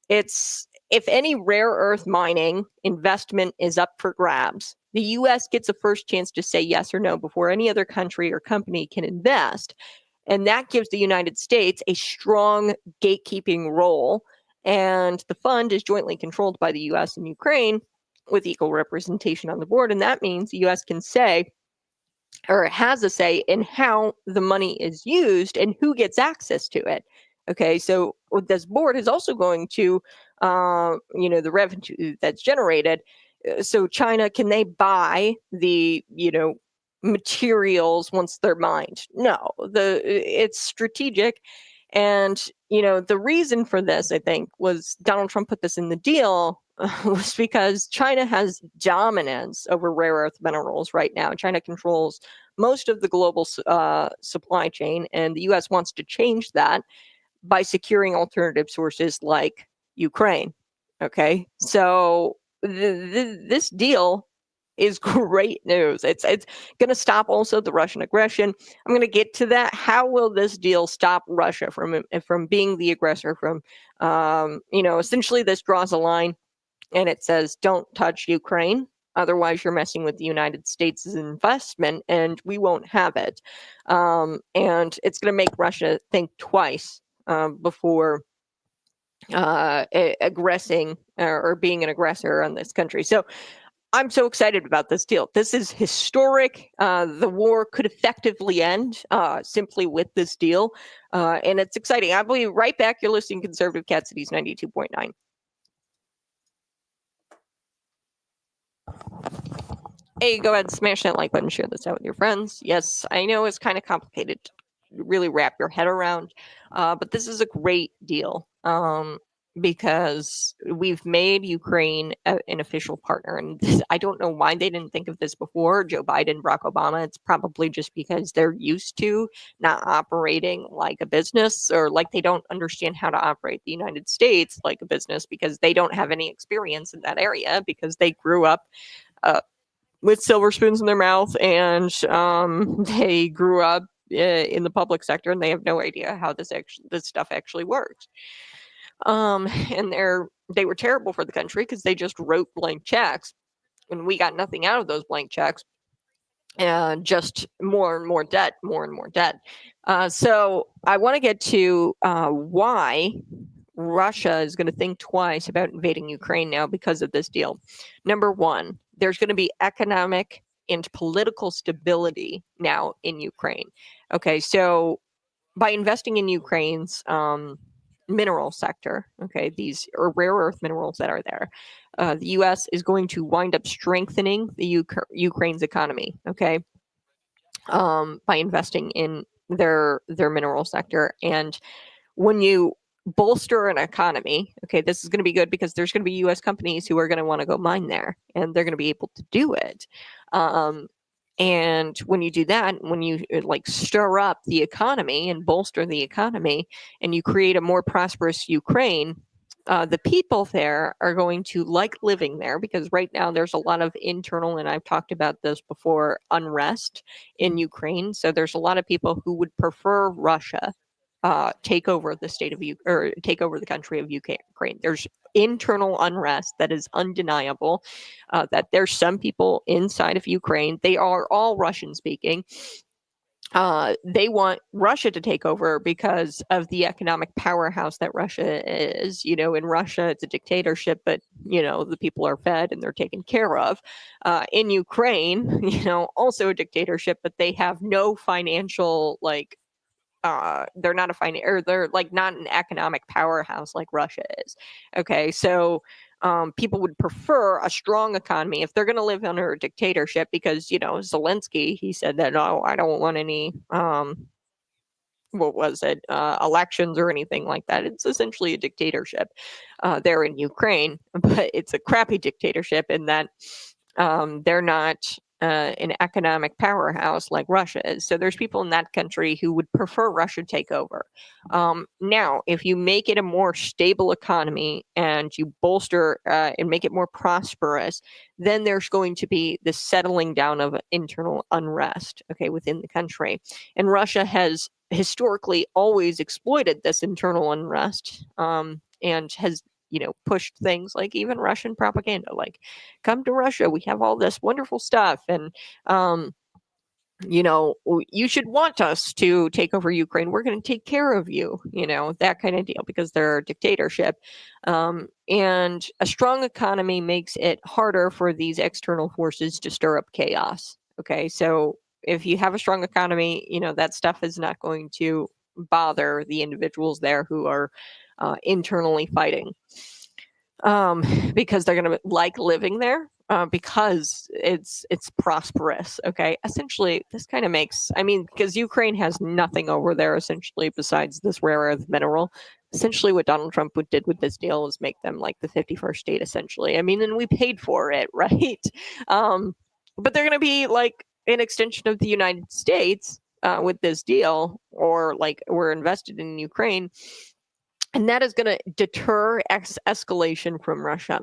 It's if any rare earth mining investment is up for grabs, the U.S. gets a first chance to say yes or no before any other country or company can invest. And that gives the United States a strong gatekeeping role. And the fund is jointly controlled by the U.S. and Ukraine with equal representation on the board. And that means the U.S. can say, or has a say in how the money is used and who gets access to it. Okay, so this board is also going to, the revenue that's generated. So China, can they buy the, materials once they're mined? No, it's strategic. And, the reason for this, I think, was Donald Trump put this in the deal was because China has dominance over rare earth minerals right now. China controls most of the global supply chain, and the U.S. wants to change that by securing alternative sources like Ukraine. Okay, so this deal is great news. It's going to stop also the Russian aggression. I'm going to get to that. How will this deal stop Russia from being the aggressor? Essentially this draws a line, and it says, don't touch Ukraine. Otherwise, you're messing with the United States' investment, and we won't have it. And it's going to make Russia think twice before aggressing or being an aggressor on this country. So I'm so excited about this deal. This is historic. The war could effectively end simply with this deal. And it's exciting. I'll be right back. You're listening to Conservative Cat Cities 92.9. Hey, go ahead and smash that like button, share this out with your friends. Yes, I know it's kind of complicated to really wrap your head around, but this is a great deal because we've made Ukraine an official partner. And I don't know why they didn't think of this before, Joe Biden, Barack Obama. It's probably just because they're used to not operating like a business, or like they don't understand how to operate the United States like a business because they don't have any experience in that area because they grew up with silver spoons in their mouth, and they grew up in the public sector, and they have no idea how this stuff actually works. And they were terrible for the country because they just wrote blank checks, and we got nothing out of those blank checks, and just more and more debt. So I want to get to why Russia is going to think twice about invading Ukraine now because of this deal. Number one, there's going to be economic and political stability now in Ukraine. Okay, so by investing in Ukraine's mineral sector, okay, these are rare earth minerals that are there, the U.S. is going to wind up strengthening the Ukraine's economy. Okay, by investing in their mineral sector. And when you bolster an economy, okay, this is going to be good because there's going to be U.S. companies who are going to want to go mine there, and they're going to be able to do it. And when you do that, when you like stir up the economy and bolster the economy, and you create a more prosperous Ukraine, the people there are going to like living there, because right now there's a lot of internal, and I've talked about this before, unrest in Ukraine. So there's a lot of people who would prefer Russia take over the state of or take over the country of Ukraine. There's internal unrest that is undeniable. That there's some people inside of Ukraine. They are all Russian speaking. They want Russia to take over because of the economic powerhouse that Russia is. In Russia, it's a dictatorship, but, the people are fed and they're taken care of. In Ukraine, also a dictatorship, but they have no financial, they're not they're like not an economic powerhouse like Russia is. Okay, so people would prefer a strong economy if they're going to live under a dictatorship, because Zelensky, he said that, oh, I don't want any what was it, elections or anything like that. It's essentially a dictatorship there in Ukraine, but it's a crappy dictatorship in that they're not an economic powerhouse like Russia is. So there's people in that country who would prefer Russia take over. Now, if you make it a more stable economy and you bolster and make it more prosperous, then there's going to be the settling down of internal unrest, okay, within the country. And Russia has historically always exploited this internal unrest, and has pushed things like even Russian propaganda, like, come to Russia, we have all this wonderful stuff, and you should want us to take over Ukraine. We're going to take care of you, that kind of deal, because they're a dictatorship. And a strong economy makes it harder for these external forces to stir up chaos. Okay, so if you have a strong economy, that stuff is not going to bother the individuals there who are internally fighting, because they're going to like living there, because it's prosperous. Okay, essentially this kind of makes, because Ukraine has nothing over there essentially besides this rare earth mineral. Essentially what Donald Trump did with this deal is make them like the 51st state essentially. And we paid for it, right? But they're going to be like an extension of the United States with this deal, or like we're invested in Ukraine. And that is going to deter escalation from Russia.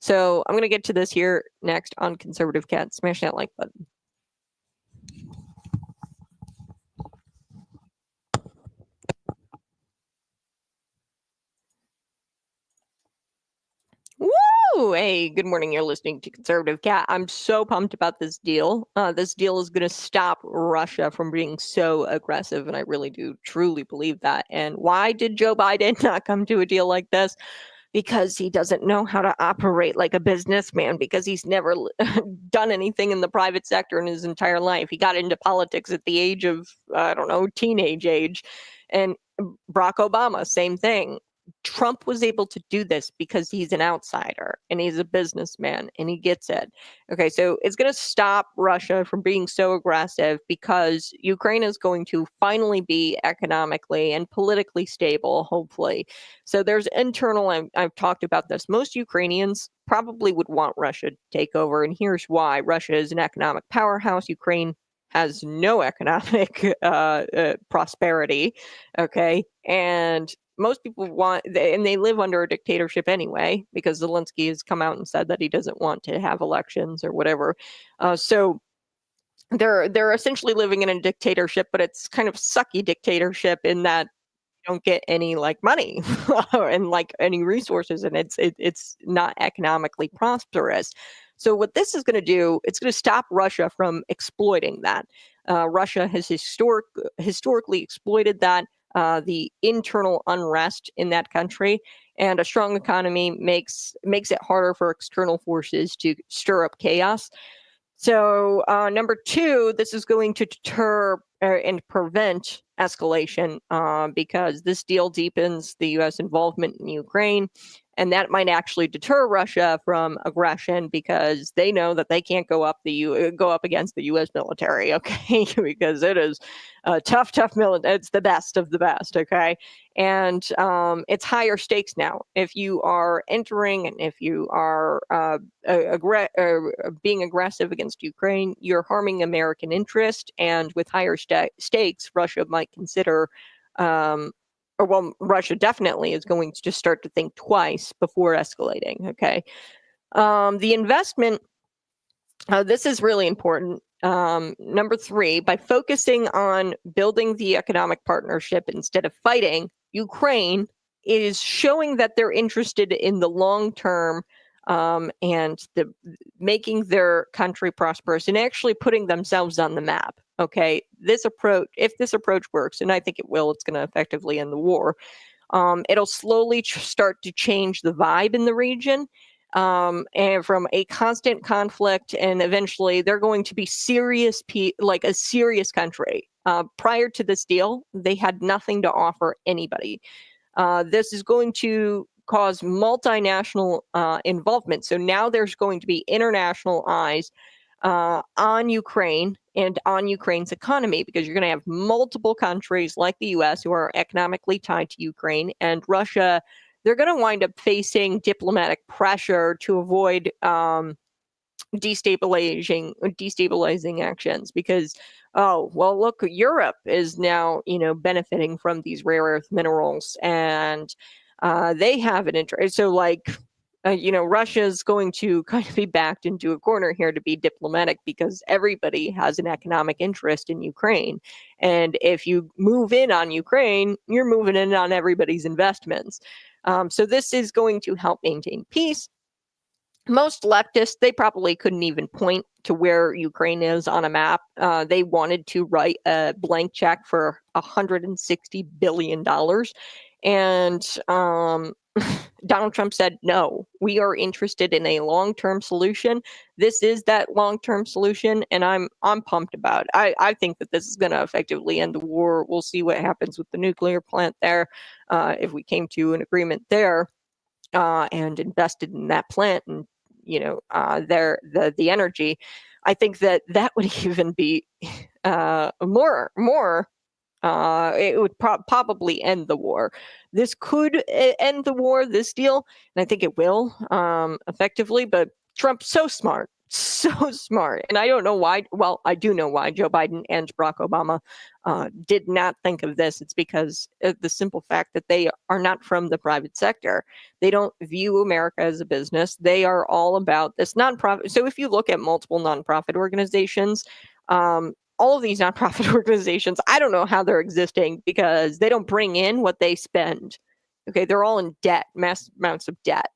So I'm going to get to this here next on Conservative Cat. Smash that like button. Woo! Hey, good morning. You're listening to Conservative Cat. I'm so pumped about this deal. This deal is going to stop Russia from being so aggressive, and I really do truly believe that. And why did Joe Biden not come to a deal like this? Because he doesn't know how to operate like a businessman, because he's never done anything in the private sector in his entire life. He got into politics at the age of, I don't know, teenage age. And Barack Obama, same thing. Trump was able to do this because he's an outsider and he's a businessman and he gets it. Okay, so it's going to stop Russia from being so aggressive, because Ukraine is going to finally be economically and politically stable, hopefully. So there's internal, I've talked about this. Most Ukrainians probably would want Russia to take over, and here's why. Russia is an economic powerhouse. Ukraine has no economic prosperity, okay? And most people want, and they live under a dictatorship anyway, because Zelensky has come out and said that he doesn't want to have elections or whatever. So they're essentially living in a dictatorship, but it's kind of sucky dictatorship in that you don't get any like money and like any resources, and it's not economically prosperous. So what this is going to do, it's going to stop Russia from exploiting that. Russia has historically exploited that. The internal unrest in that country, and a strong economy makes it harder for external forces to stir up chaos. So number two, this is going to deter and prevent escalation, because this deal deepens the U.S. involvement in Ukraine, and that might actually deter Russia from aggression because they know that they can't go up against the U.S. military, okay? Because it is tough military. It's the best of the best, okay? And it's higher stakes now. If you are entering and if you are being aggressive against Ukraine, you're harming American interest. And with higher stakes, Russia might consider, Russia definitely is going to just start to think twice before escalating. Okay. The investment, this is really important. Number 3, by focusing on building the economic partnership instead of fighting, Ukraine is showing that they're interested in the long term, and making their country prosperous and actually putting themselves on the map. Okay, if this approach works, and I think it will, it's going to effectively end the war. It'll slowly start to change the vibe in the region, and from a constant conflict, and eventually they're going to be like a serious country. Prior to this deal, they had nothing to offer anybody. This is going to cause multinational involvement. So now there's going to be international eyes on Ukraine and on Ukraine's economy, because you're going to have multiple countries like the U.S. who are economically tied to Ukraine, and Russia. They're going to wind up facing diplomatic pressure to avoid destabilizing actions, because, oh well, look, Europe is now benefiting from these rare earth minerals, and they have an interest. So like, Russia's going to kind of be backed into a corner here to be diplomatic, because everybody has an economic interest in Ukraine, and if you move in on Ukraine, you're moving in on everybody's investments. So this is going to help maintain peace. Most leftists, they probably couldn't even point to where Ukraine is on a map. They wanted to write a blank check for $160 billion. And Donald Trump said, no, we are interested in a long-term solution. This is that long-term solution, and I'm pumped about it. I think that this is going to effectively end the war. We'll see what happens with the nuclear plant there. If we came to an agreement there, and invested in that plant, and the energy, I think that would even be more. It would probably end the war. This could end the war, this deal, and I think it will effectively. But Trump's so smart, so smart, and I don't know why. Well, I do know why Joe Biden and Barack Obama did not think of this. It's because of the simple fact that they are not from the private sector. They don't view America as a business. They are all about this nonprofit. So if you look at multiple nonprofit organizations, all of these nonprofit organizations, I don't know how they're existing, because they don't bring in what they spend. Okay, they're all in debt, massive amounts of debt.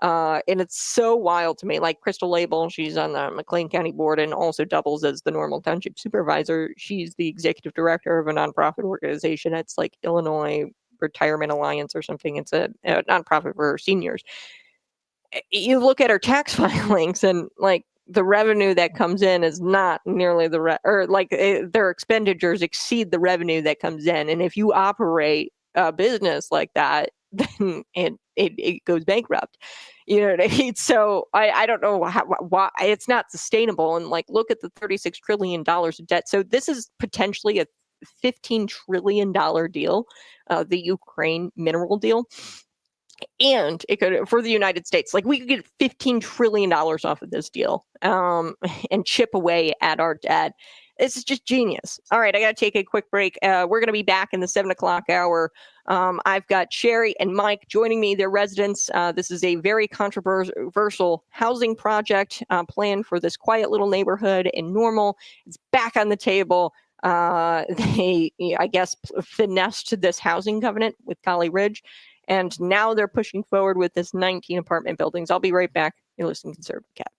And it's so wild to me. Like Crystal Label, she's on the McLean County board and also doubles as the Normal Township supervisor. She's the executive director of a nonprofit organization. It's like Illinois Retirement Alliance or something. It's a nonprofit for seniors. You look at her tax filings, and like, the revenue that comes in is not nearly their expenditures exceed the revenue that comes in. And if you operate a business like that, then it goes bankrupt. You know what I mean? So I don't know why it's not sustainable. And like, look at the $36 trillion of debt. So this is potentially a $15 trillion deal, the Ukraine mineral deal. And it could, for the United States, like, we could get $15 trillion off of this deal, and chip away at our debt. This is just genius. All right, I got to take a quick break. We're going to be back in the 7:00 hour. I've got Sheri and Mike joining me. They're residents. This is a very controversial housing project planned for this quiet little neighborhood in Normal. It's back on the table. They, I guess, finessed this housing covenant with Collie Ridge, and now they're pushing forward with this 19 apartment buildings. I'll be right back. You're listening to Conservative Cat.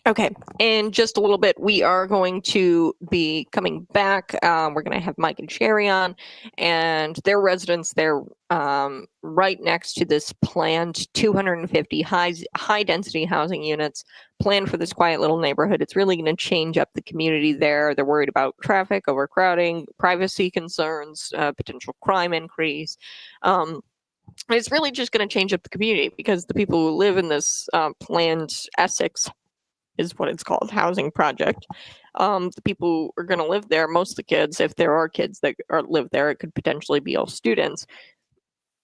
Okay, in just a little bit, we are going to be coming back. We're going to have Mike and Sheri on, and their residence there, right next to this planned 250 high density housing units planned for this quiet little neighborhood. It's really going to change up the community there. They're worried about traffic, overcrowding, privacy concerns, potential crime increase. It's really just going to change up the community because the people who live in this planned Essex is what it's called, housing project. The people who are going to live there, most of the kids, if there are kids that live there, it could potentially be all students.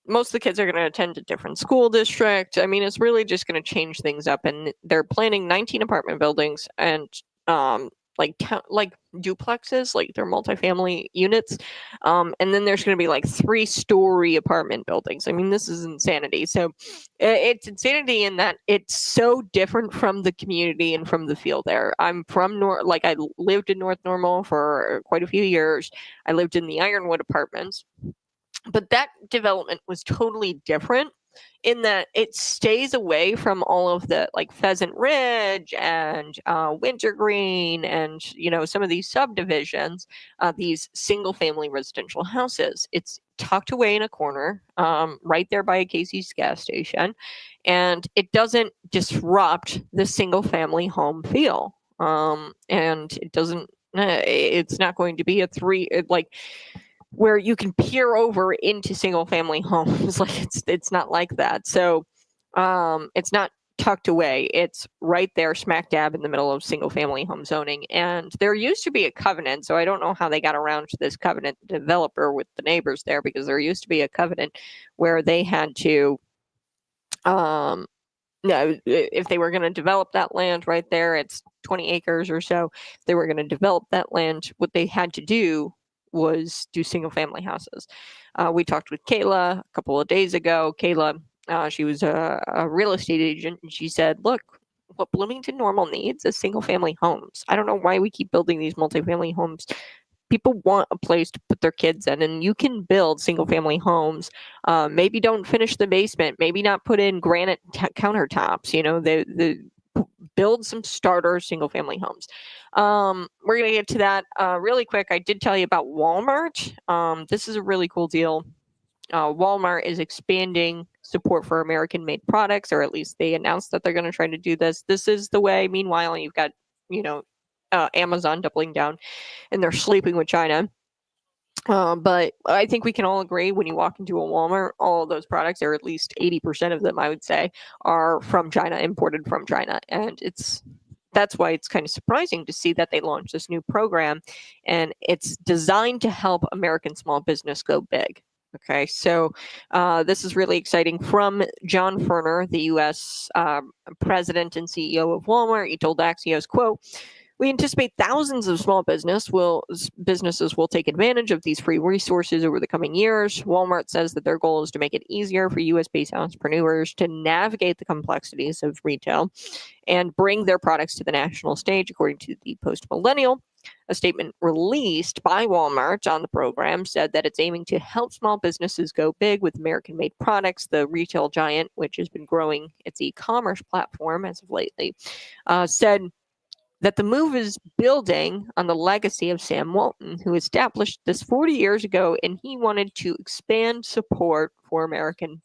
Most of the kids are going to attend a different school district. I mean, it's really just going to change things up. And they're planning 19 apartment buildings and like duplexes, like they're multifamily units. And then there's going to be like 3-story apartment buildings. I mean, this is insanity. So it's insanity in that it's so different from the community and from the feel there. I'm from I lived in North Normal for quite a few years. I lived in the Ironwood apartments, but that development was totally different in that it stays away from all of the like Pheasant Ridge and Wintergreen and some of these subdivisions, these single family residential houses. It's tucked away in a corner, right there by a Casey's gas station, and it doesn't disrupt the single family home feel. And it doesn't. It's not going to be a where you can peer over into single family homes. Like it's not like that. So it's not tucked away. It's right there smack dab in the middle of single family home zoning. And there used to be a covenant, so I don't know how they got around to this covenant, the developer with the neighbors there, because there used to be a covenant where they had to no, if they were going to develop that land right there, it's 20 acres or so. If they were going to develop that land, what they had to do was do single family houses. We talked with Kayla a couple of days ago. Kayla, she was a real estate agent, and she said, look, what Bloomington Normal needs is single family homes. I don't know why we keep building these multifamily homes. People want a place to put their kids in, and you can build single family homes. Maybe don't finish the basement, maybe not put in granite countertops, the build some starter single family homes. We're going to get to that really quick. I did tell you about Walmart. This is a really cool deal. Walmart is expanding support for American made products, or at least they announced that they're going to try to do this. This is the way. Meanwhile, you've got, Amazon doubling down, and they're sleeping with China. But I think we can all agree when you walk into a Walmart, all of those products, or at least 80% of them, I would say, are from China, imported from China. And that's why it's kind of surprising to see that they launched this new program, and it's designed to help American small business go big. Okay, so this is really exciting. From John Furner, the U.S. President and CEO of Walmart, he told Axios, quote, we anticipate thousands of small businesses will take advantage of these free resources over the coming years. Walmart says that their goal is to make it easier for U.S.-based entrepreneurs to navigate the complexities of retail and bring their products to the national stage, according to the Post Millennial. A statement released by Walmart on the program said that it's aiming to help small businesses go big with American-made products. The retail giant, which has been growing its e-commerce platform as of lately, said that the move is building on the legacy of Sam Walton, who established this 40 years ago, and he wanted to expand support for American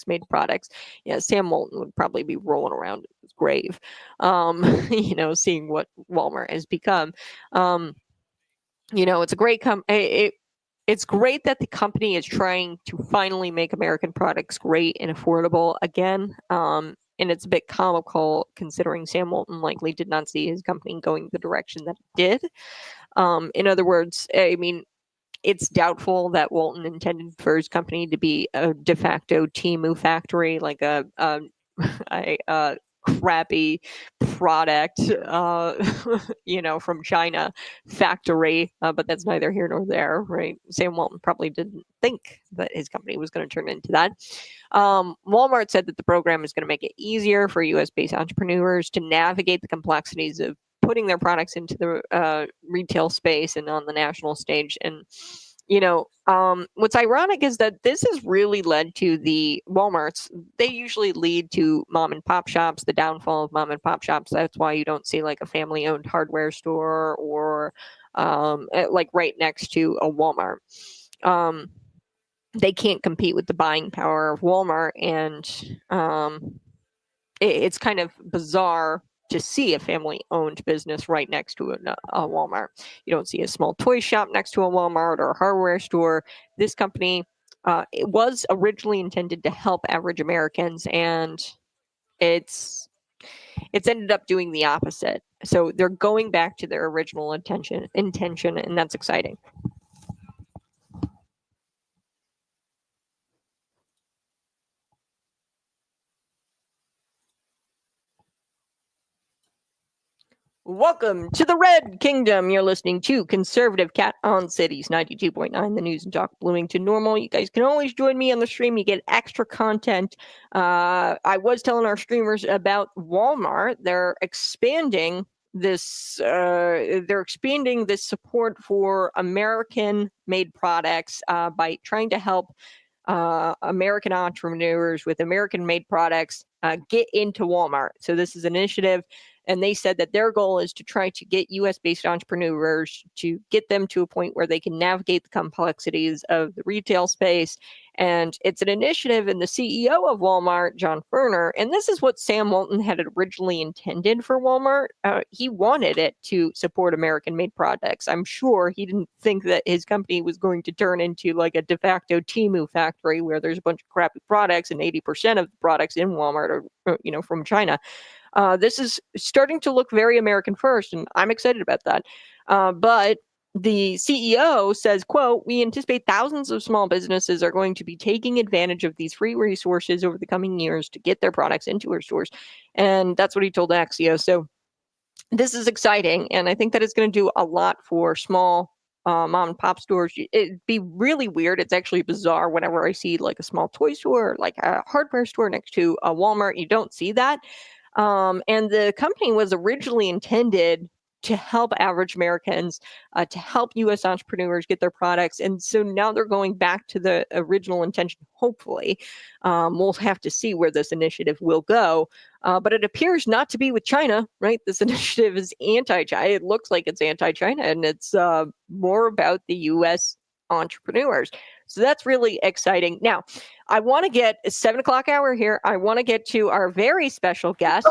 made products. Yeah, Sam Walton would probably be rolling around in his grave, seeing what Walmart has become. It's a great it's great that the company is trying to finally make American products great and affordable again. And it's a bit comical considering Sam Walton likely did not see his company going the direction that it did. In other words, I mean, it's doubtful that Walton intended for his company to be a de facto Temu factory, like a crappy product, from China factory, but that's neither here nor there, right? Sam Walton probably didn't think that his company was going to turn into that. Walmart said that the program is going to make it easier for U.S.-based entrepreneurs to navigate the complexities of putting their products into the retail space and on the national stage. And What's ironic is that this has really led to the Walmarts. They usually lead to mom and pop shops, the downfall of mom and pop shops. That's why you don't see like a family owned hardware store or like right next to a Walmart. They can't compete with the buying power of Walmart, and it's kind of bizarre to see a family-owned business right next to a Walmart. You don't see a small toy shop next to a Walmart or a hardware store. This company, it was originally intended to help average Americans, and it's ended up doing the opposite. So they're going back to their original intention, and that's exciting. Welcome to the Red Kingdom. You're listening to Conservative Cat on Cities 92.9, the news and talk Bloomington Normal. You guys can always join me on the stream. You get extra content. I was telling our streamers about Walmart. They're expanding this support for American-made products by trying to help American entrepreneurs with American-made products get into Walmart. So this is an initiative. And they said that their goal is to try to get US-based entrepreneurs, to get them to a point where they can navigate the complexities of the retail space. And it's an initiative, and the CEO of Walmart, John Furner, and this is what Sam Walton had originally intended for Walmart. He wanted it to support American-made products. I'm sure he didn't think that his company was going to turn into like a de facto Temu factory where there's a bunch of crappy products and 80% of the products in Walmart are, from China. This is starting to look very American first, and I'm excited about that. But the CEO says, quote, "We anticipate thousands of small businesses are going to be taking advantage of these free resources over the coming years to get their products into our stores." And that's what he told Axios. So this is exciting, and I think that it's going to do a lot for small mom and pop stores. It'd be really weird. It's actually bizarre whenever I see like a small toy store, like a hardware store next to a Walmart. You don't see that. And the company was originally intended to help average Americans, to help U.S. entrepreneurs get their products. And so now they're going back to the original intention, hopefully. We'll have to see where this initiative will go. But it appears not to be with China, right? This initiative is anti-China. It looks like it's anti-China, and it's more about the U.S. entrepreneurs. So that's really exciting. Now, I want to get 7 o'clock hour here. I want to get to our very special guest,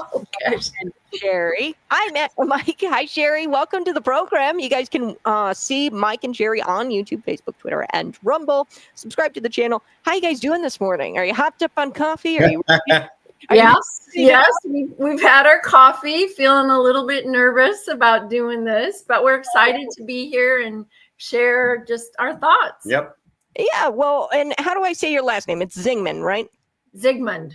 Sheri. I met Mike. Hi, Sheri. Welcome to the program. You guys can see Mike and Sheri on YouTube, Facebook, Twitter, and Rumble. Subscribe to the channel. How you guys doing this morning? Are you hopped up on coffee? Are you? Yes. We've had our coffee, feeling a little bit nervous about doing this, but we're excited to be here and share just our thoughts. Yep. Yeah, well, and how do I say your last name? It's Zigmond, right? Zigmond.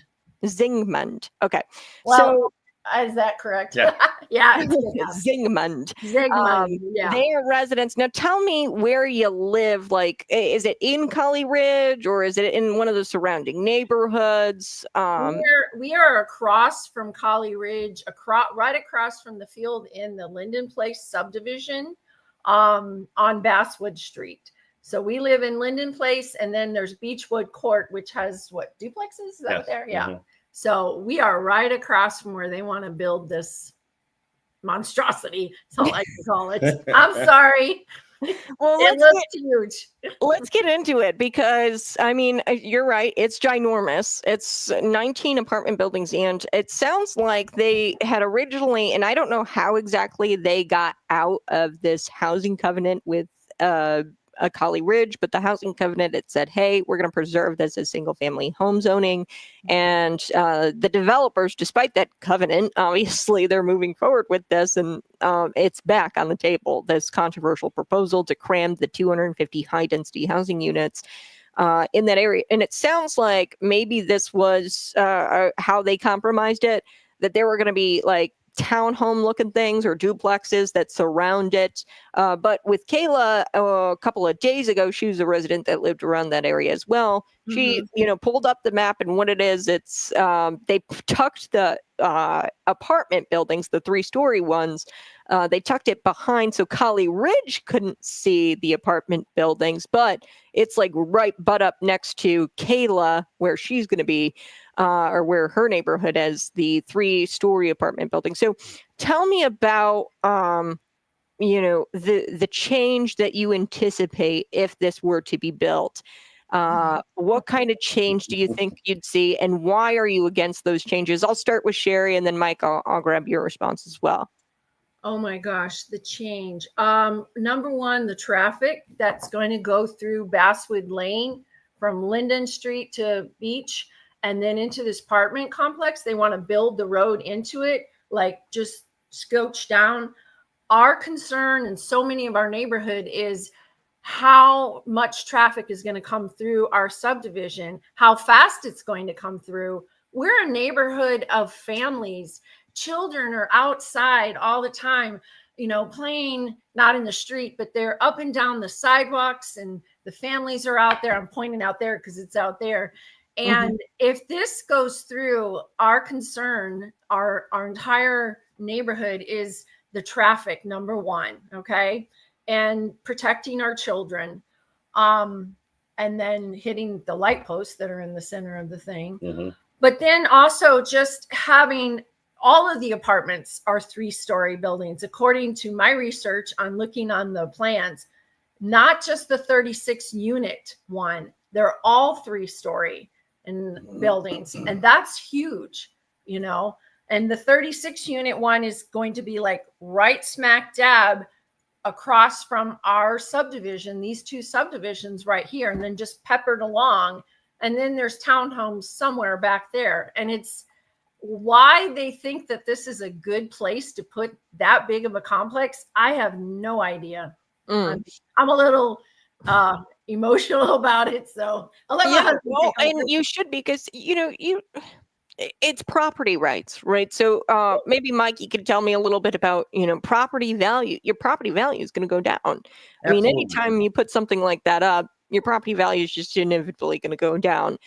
Okay. Well, so is that correct? Yeah. Yeah. Zigmond. Yeah. They are residents. Now tell me where you live. Like, is it in Collie Ridge or is it in one of the surrounding neighborhoods? We are across from Collie Ridge, right across from the field in the Linden Place subdivision on Basswood Street. So we live in Linden Place, and then there's Beechwood Court, which has what, duplexes out there? Yeah. Mm-hmm. So we are right across from where they want to build this monstrosity. That's all I can call it. I'm sorry. Well, it looks huge. Let's get into it because, I mean, you're right. It's ginormous. It's 19 apartment buildings, and it sounds like they had originally, and I don't know how exactly they got out of this housing covenant with a Collie Ridge, but the housing covenant, it said, hey, we're going to preserve this as single family home zoning. And the developers, despite that covenant, obviously they're moving forward with this, and it's back on the table, this controversial proposal to cram the 250 high density housing units in that area. And it sounds like maybe this was how they compromised it, that there were going to be like townhome looking things or duplexes that surround it. But with Kayla, a couple of days ago, she was a resident that lived around that area as well. She, pulled up the map, and what it is, it's they tucked the apartment buildings, the 3-story ones, They tucked it behind so Collie Ridge couldn't see the apartment buildings, but it's like right butt up next to Kayla, where she's going to be, or where her neighborhood is, the 3-story apartment building. So tell me about, the change that you anticipate if this were to be built. What kind of change do you think you'd see, and why are you against those changes? I'll start with Sheri, and then Mike, I'll grab your response as well. Oh my gosh, the change. Number one, the traffic that's going to go through Basswood Lane from Linden Street to Beach and then into this apartment complex. They want to build the road into it, like just scotch down. Our concern in so many of our neighborhood is how much traffic is going to come through our subdivision, how fast it's going to come through. We're a neighborhood of families. Children are outside all the time, playing, not in the street, but they're up and down the sidewalks, and the families are out there. I'm pointing out there because it's out there. And if this goes through, our concern, our entire neighborhood is the traffic, number one, okay? And protecting our children. And then hitting the light posts that are in the center of the thing. But then also just having all of the apartments are 3-story buildings, according to my research on looking on the plans, not just the 36 unit one. They're all 3-story in buildings. And that's huge, and the 36 unit one is going to be like right smack dab across from our subdivision, these 2 subdivisions right here, and then just peppered along. And then there's townhomes somewhere back there. And it's why they think that this is a good place to put that big of a complex. I have no idea. I'm a little emotional about it. So I'll let my husband well, and you should, because, it's property rights, right? So maybe Mike, you could tell me a little bit about, property value. Your property value is going to go down. Absolutely. I mean, anytime you put something like that up, your property value is just inevitably going to go down.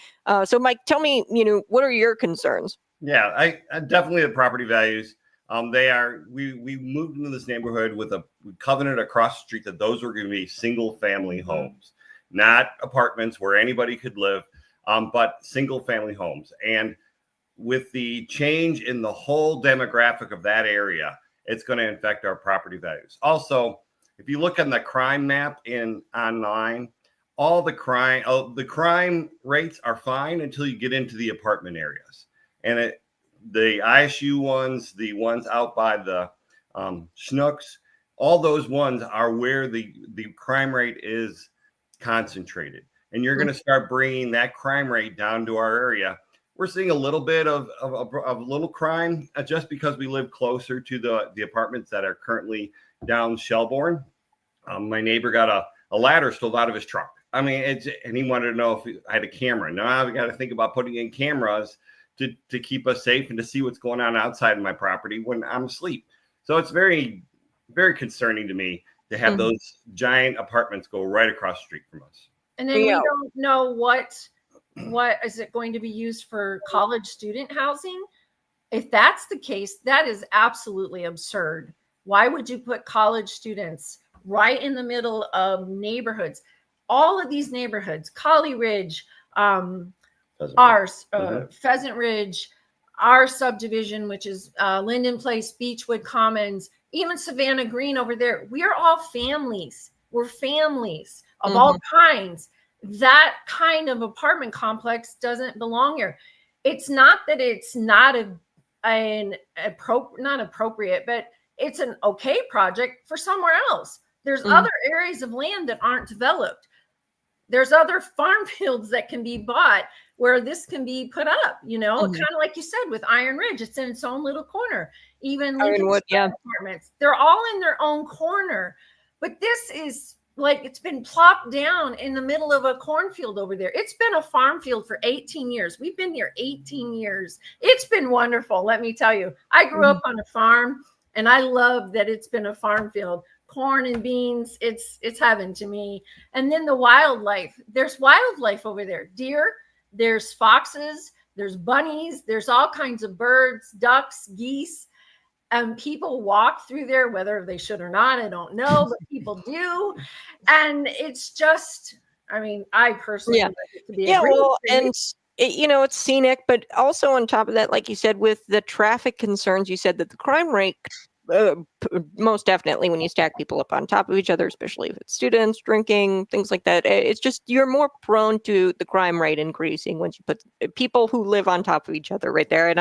So Mike, tell me, what are your concerns? Yeah, I definitely the property values. We moved into this neighborhood with a covenant across the street that those were going to be single family homes, not apartments where anybody could live, but single family homes. And with the change in the whole demographic of that area, it's going to affect our property values. Also, if you look on the crime map online, all the crime rates are fine until you get into the apartment areas. And the ISU ones, the ones out by the Schnooks, all those ones are where the crime rate is concentrated. And you're going to start bringing that crime rate down to our area. We're seeing a little bit of little crime just because we live closer to the apartments that are currently down Shelbourne. My neighbor got a ladder stole out of his truck. I mean, and he wanted to know if I had a camera. Now we got to think about putting in cameras to keep us safe and to see what's going on outside of my property when I'm asleep. So it's very, very concerning to me to have those giant apartments go right across the street from us. And then we don't know what is it going to be used for college student housing. If that's the case, that is absolutely absurd. Why would you put college students right in the middle of neighborhoods? All of these neighborhoods, Collie Ridge, ours, Pheasant Ridge, our subdivision, which is Linden Place, Beechwood Commons, even Savannah Green over there. We are all families. We're families of all kinds. That kind of apartment complex doesn't belong here. It's not that it's not not appropriate, but it's an okay project for somewhere else. There's other areas of land that aren't developed. There's other farm fields that can be bought where this can be put up, kind of like you said with Iron Ridge. It's in its own little corner. Even Lincoln apartments, they're all in their own corner. But this is like it's been plopped down in the middle of a cornfield over there. It's been a farm field for 18 years. We've been here 18 years. It's been wonderful, let me tell you. I grew up on a farm, and I love that it's been a farm field. Corn and beans, it's heaven to me. And then the wildlife, there's wildlife over there. Deer, there's foxes, there's bunnies, there's all kinds of birds, ducks, geese. and people walk through there, whether they should or not, I don't know, but people do. And it's just, I mean, I personally Yeah. would like it to be a Yeah, green well, street. and it's scenic, but also on top of that, like you said, with the traffic concerns, you said that the crime rate, most definitely when you stack people up on top of each other, especially if it's students drinking, things like that, it's just you're more prone to the crime rate increasing once you put people who live on top of each other right there. And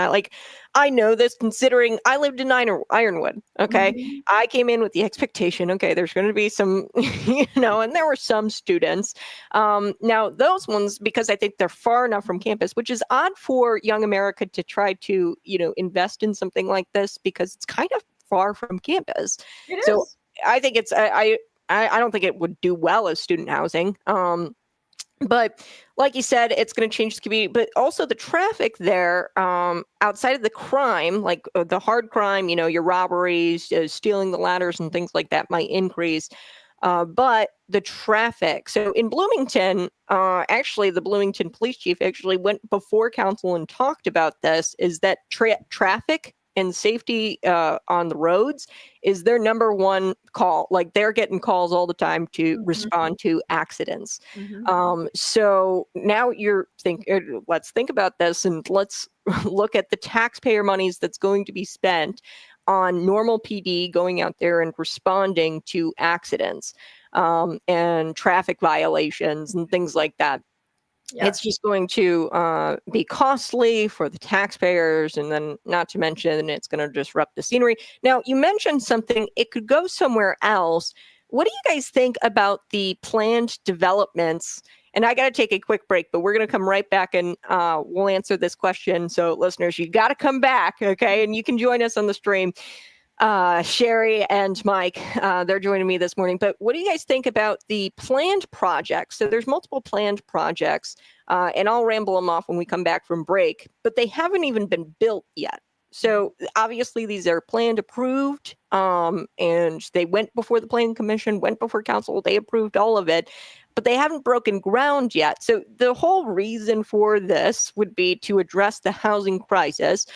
I know this considering I lived in Ironwood. Okay, Mhm. I came in with the expectation, okay, there's going to be some, and there were some students. Now those ones, because I think they're far enough from campus, which is odd for young America to try to, invest in something like this because it's kind of far from campus. It So is. I think I don't think it would do well as student housing. But like you said, it's going to change the community, but also the traffic there, outside of the crime, like the hard crime, your robberies, stealing the ladders and things like that might increase. But the traffic. So in Bloomington, actually, the Bloomington police chief actually went before council and talked about this, is that traffic and safety on the roads is their number one call. Like they're getting calls all the time to respond to accidents. So now let's think about this and let's look at the taxpayer monies that's going to be spent on normal PD going out there and responding to accidents and traffic violations and things like that. Yeah. It's just going to be costly for the taxpayers, and then not to mention it's going to disrupt the scenery. Now, you mentioned something, it could go somewhere else. What do you guys think about the planned developments? And I got to take a quick break, but we're going to come right back and we'll answer this question. So listeners, you got to come back, okay? And you can join us on the stream. Sheri and Mike, they're joining me this morning. But what do you guys think about the planned projects? So there's multiple planned projects, and I'll ramble them off when we come back from break, but they haven't even been built yet. So obviously these are planned, approved, and they went before the planning commission, went before council, they approved all of it, but they haven't broken ground yet. So the whole reason for this would be to address the housing crisis,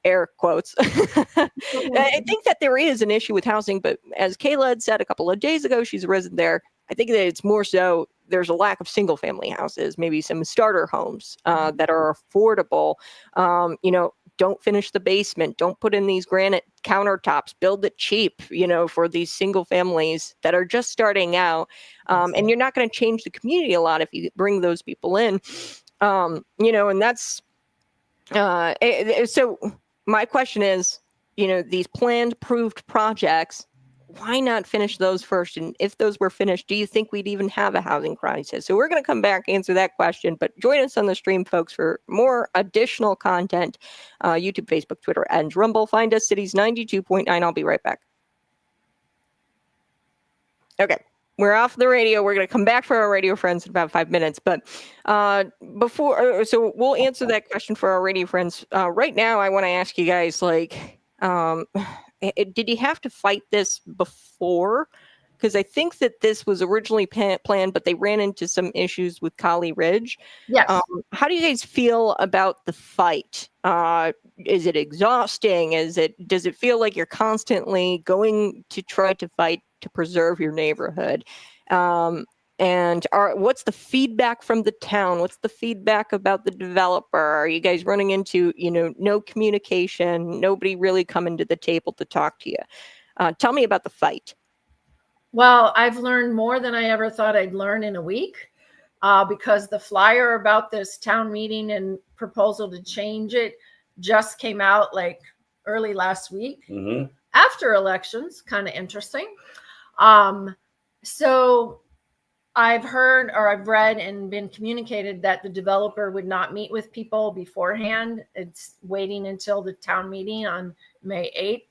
air quotes. I think that there is an issue with housing, but as Kayla had said a couple of days ago, she's a resident there. I think that it's more so there's a lack of single family houses, maybe some starter homes that are affordable. Don't finish the basement. Don't put in these granite countertops. Build it cheap, for these single families that are just starting out. And you're not going to change the community a lot if you bring those people in. And that's so my question is, these planned, approved projects, why not finish those first? And if those were finished, do you think we'd even have a housing crisis? So we're going to come back, answer that question, but join us on the stream, folks, for more additional content. YouTube, Facebook, Twitter, and Rumble. Find us, Cities 92.9. I'll be right back. Okay. We're off the radio. We're going to come back for our radio friends in about 5 minutes. But so we'll answer that question for our radio friends. Right now, I want to ask you guys, did you have to fight this before? Because I think that this was originally planned, but they ran into some issues with Collie Ridge. Yes. How do you guys feel about the fight? Is it exhausting? Does it feel like you're constantly going to try to fight to preserve your neighborhood? And what's the feedback from the town? What's the feedback about the developer? Are you guys running into, no communication, nobody really coming to the table to talk to you? Tell me about the fight. Well, I've learned more than I ever thought I'd learn in a week, because the flyer about this town meeting and proposal to change it just came out like early last week after elections. Kind of interesting. So I've heard, or I've read and been communicated that the developer would not meet with people beforehand. It's waiting until the town meeting on May 8th.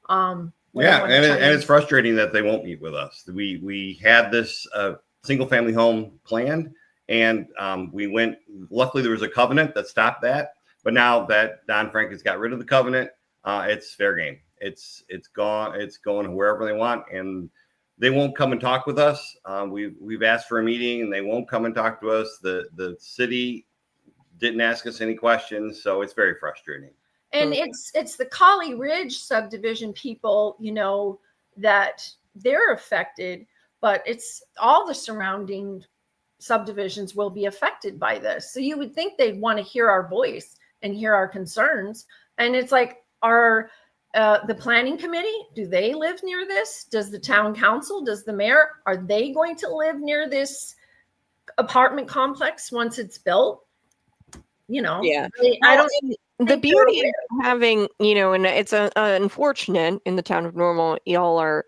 And it's frustrating that they won't meet with us. We had this single family home planned, and we went. Luckily, there was a covenant that stopped that. But now that Don Frank has got rid of the covenant, it's fair game. It's gone. It's going wherever they want, and they won't come and talk with us. We've asked for a meeting, and they won't come and talk to us. The city didn't ask us any questions, so it's very frustrating. And it's the Collie Ridge subdivision people, that they're affected, but it's all the surrounding subdivisions will be affected by this. So you would think they'd want to hear our voice and hear our concerns. And it's like, the planning committee, do they live near this? Does the town council, does the mayor, are they going to live near this apartment complex once it's built? Yeah. I don't the beauty of having, and it's unfortunate in the town of Normal, y'all are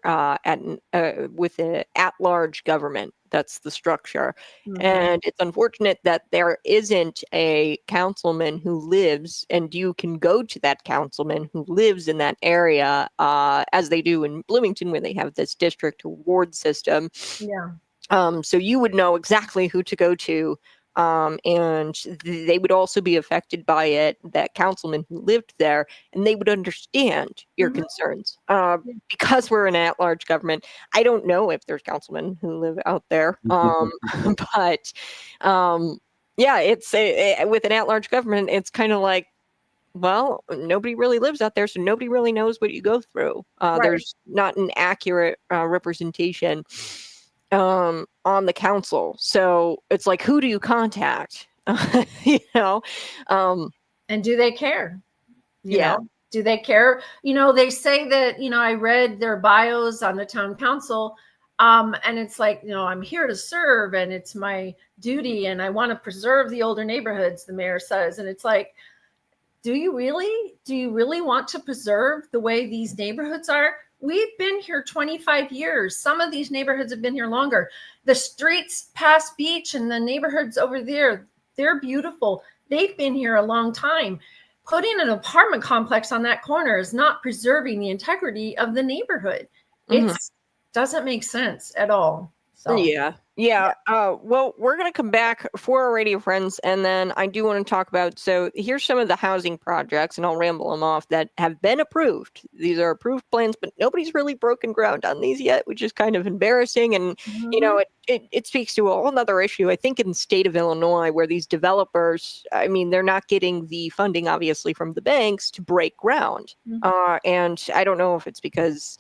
with an at-large government. That's the structure. Mhm. And it's unfortunate that there isn't a councilman who lives, and you can go to that councilman who lives in that area, as they do in Bloomington, where they have this district award system. Yeah. So you would know exactly who to go to. And they would also be affected by it, that councilman who lived there, and they would understand your concerns. Because we're an at-large government, I don't know if there's councilmen who live out there. But yeah, it's with an at-large government, it's kind of like, well, nobody really lives out there, so nobody really knows what you go through. Right. There's not an accurate representation on the council. So it's like, who do you contact? And do they care? Do they care? They say that, I read their bios on the town council. And it's like, I'm here to serve and it's my duty and I want to preserve the older neighborhoods, the mayor says. And it's like, do you really want to preserve the way these neighborhoods are? We've been here 25 years. Some of these neighborhoods have been here longer. The streets past Beach and the neighborhoods over there, they're beautiful. They've been here a long time. Putting an apartment complex on that corner is not preserving the integrity of the neighborhood. It doesn't make sense at all. So Yeah. Well, we're going to come back for our radio friends, and then I do want to talk about, so here's some of the housing projects, and I'll ramble them off, that have been approved. These are approved plans, but nobody's really broken ground on these yet, which is kind of embarrassing. And, it speaks to a whole other issue, I think, in the state of Illinois, where these developers, they're not getting the funding, obviously, from the banks to break ground. And I don't know if it's because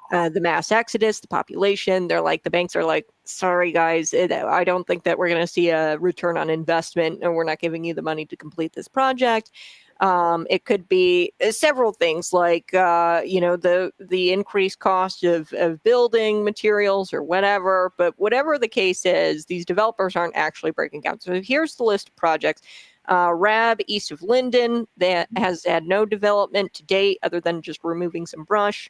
the mass exodus, the population, the banks are like, sorry guys, I don't think that we're going to see a return on investment, and we're not giving you the money to complete this project. It could be several things, like the increased cost of building materials or whatever. But whatever the case is, these developers aren't actually breaking ground. So here's the list of projects. Rab east of Linden, that has had no development to date other than just removing some brush.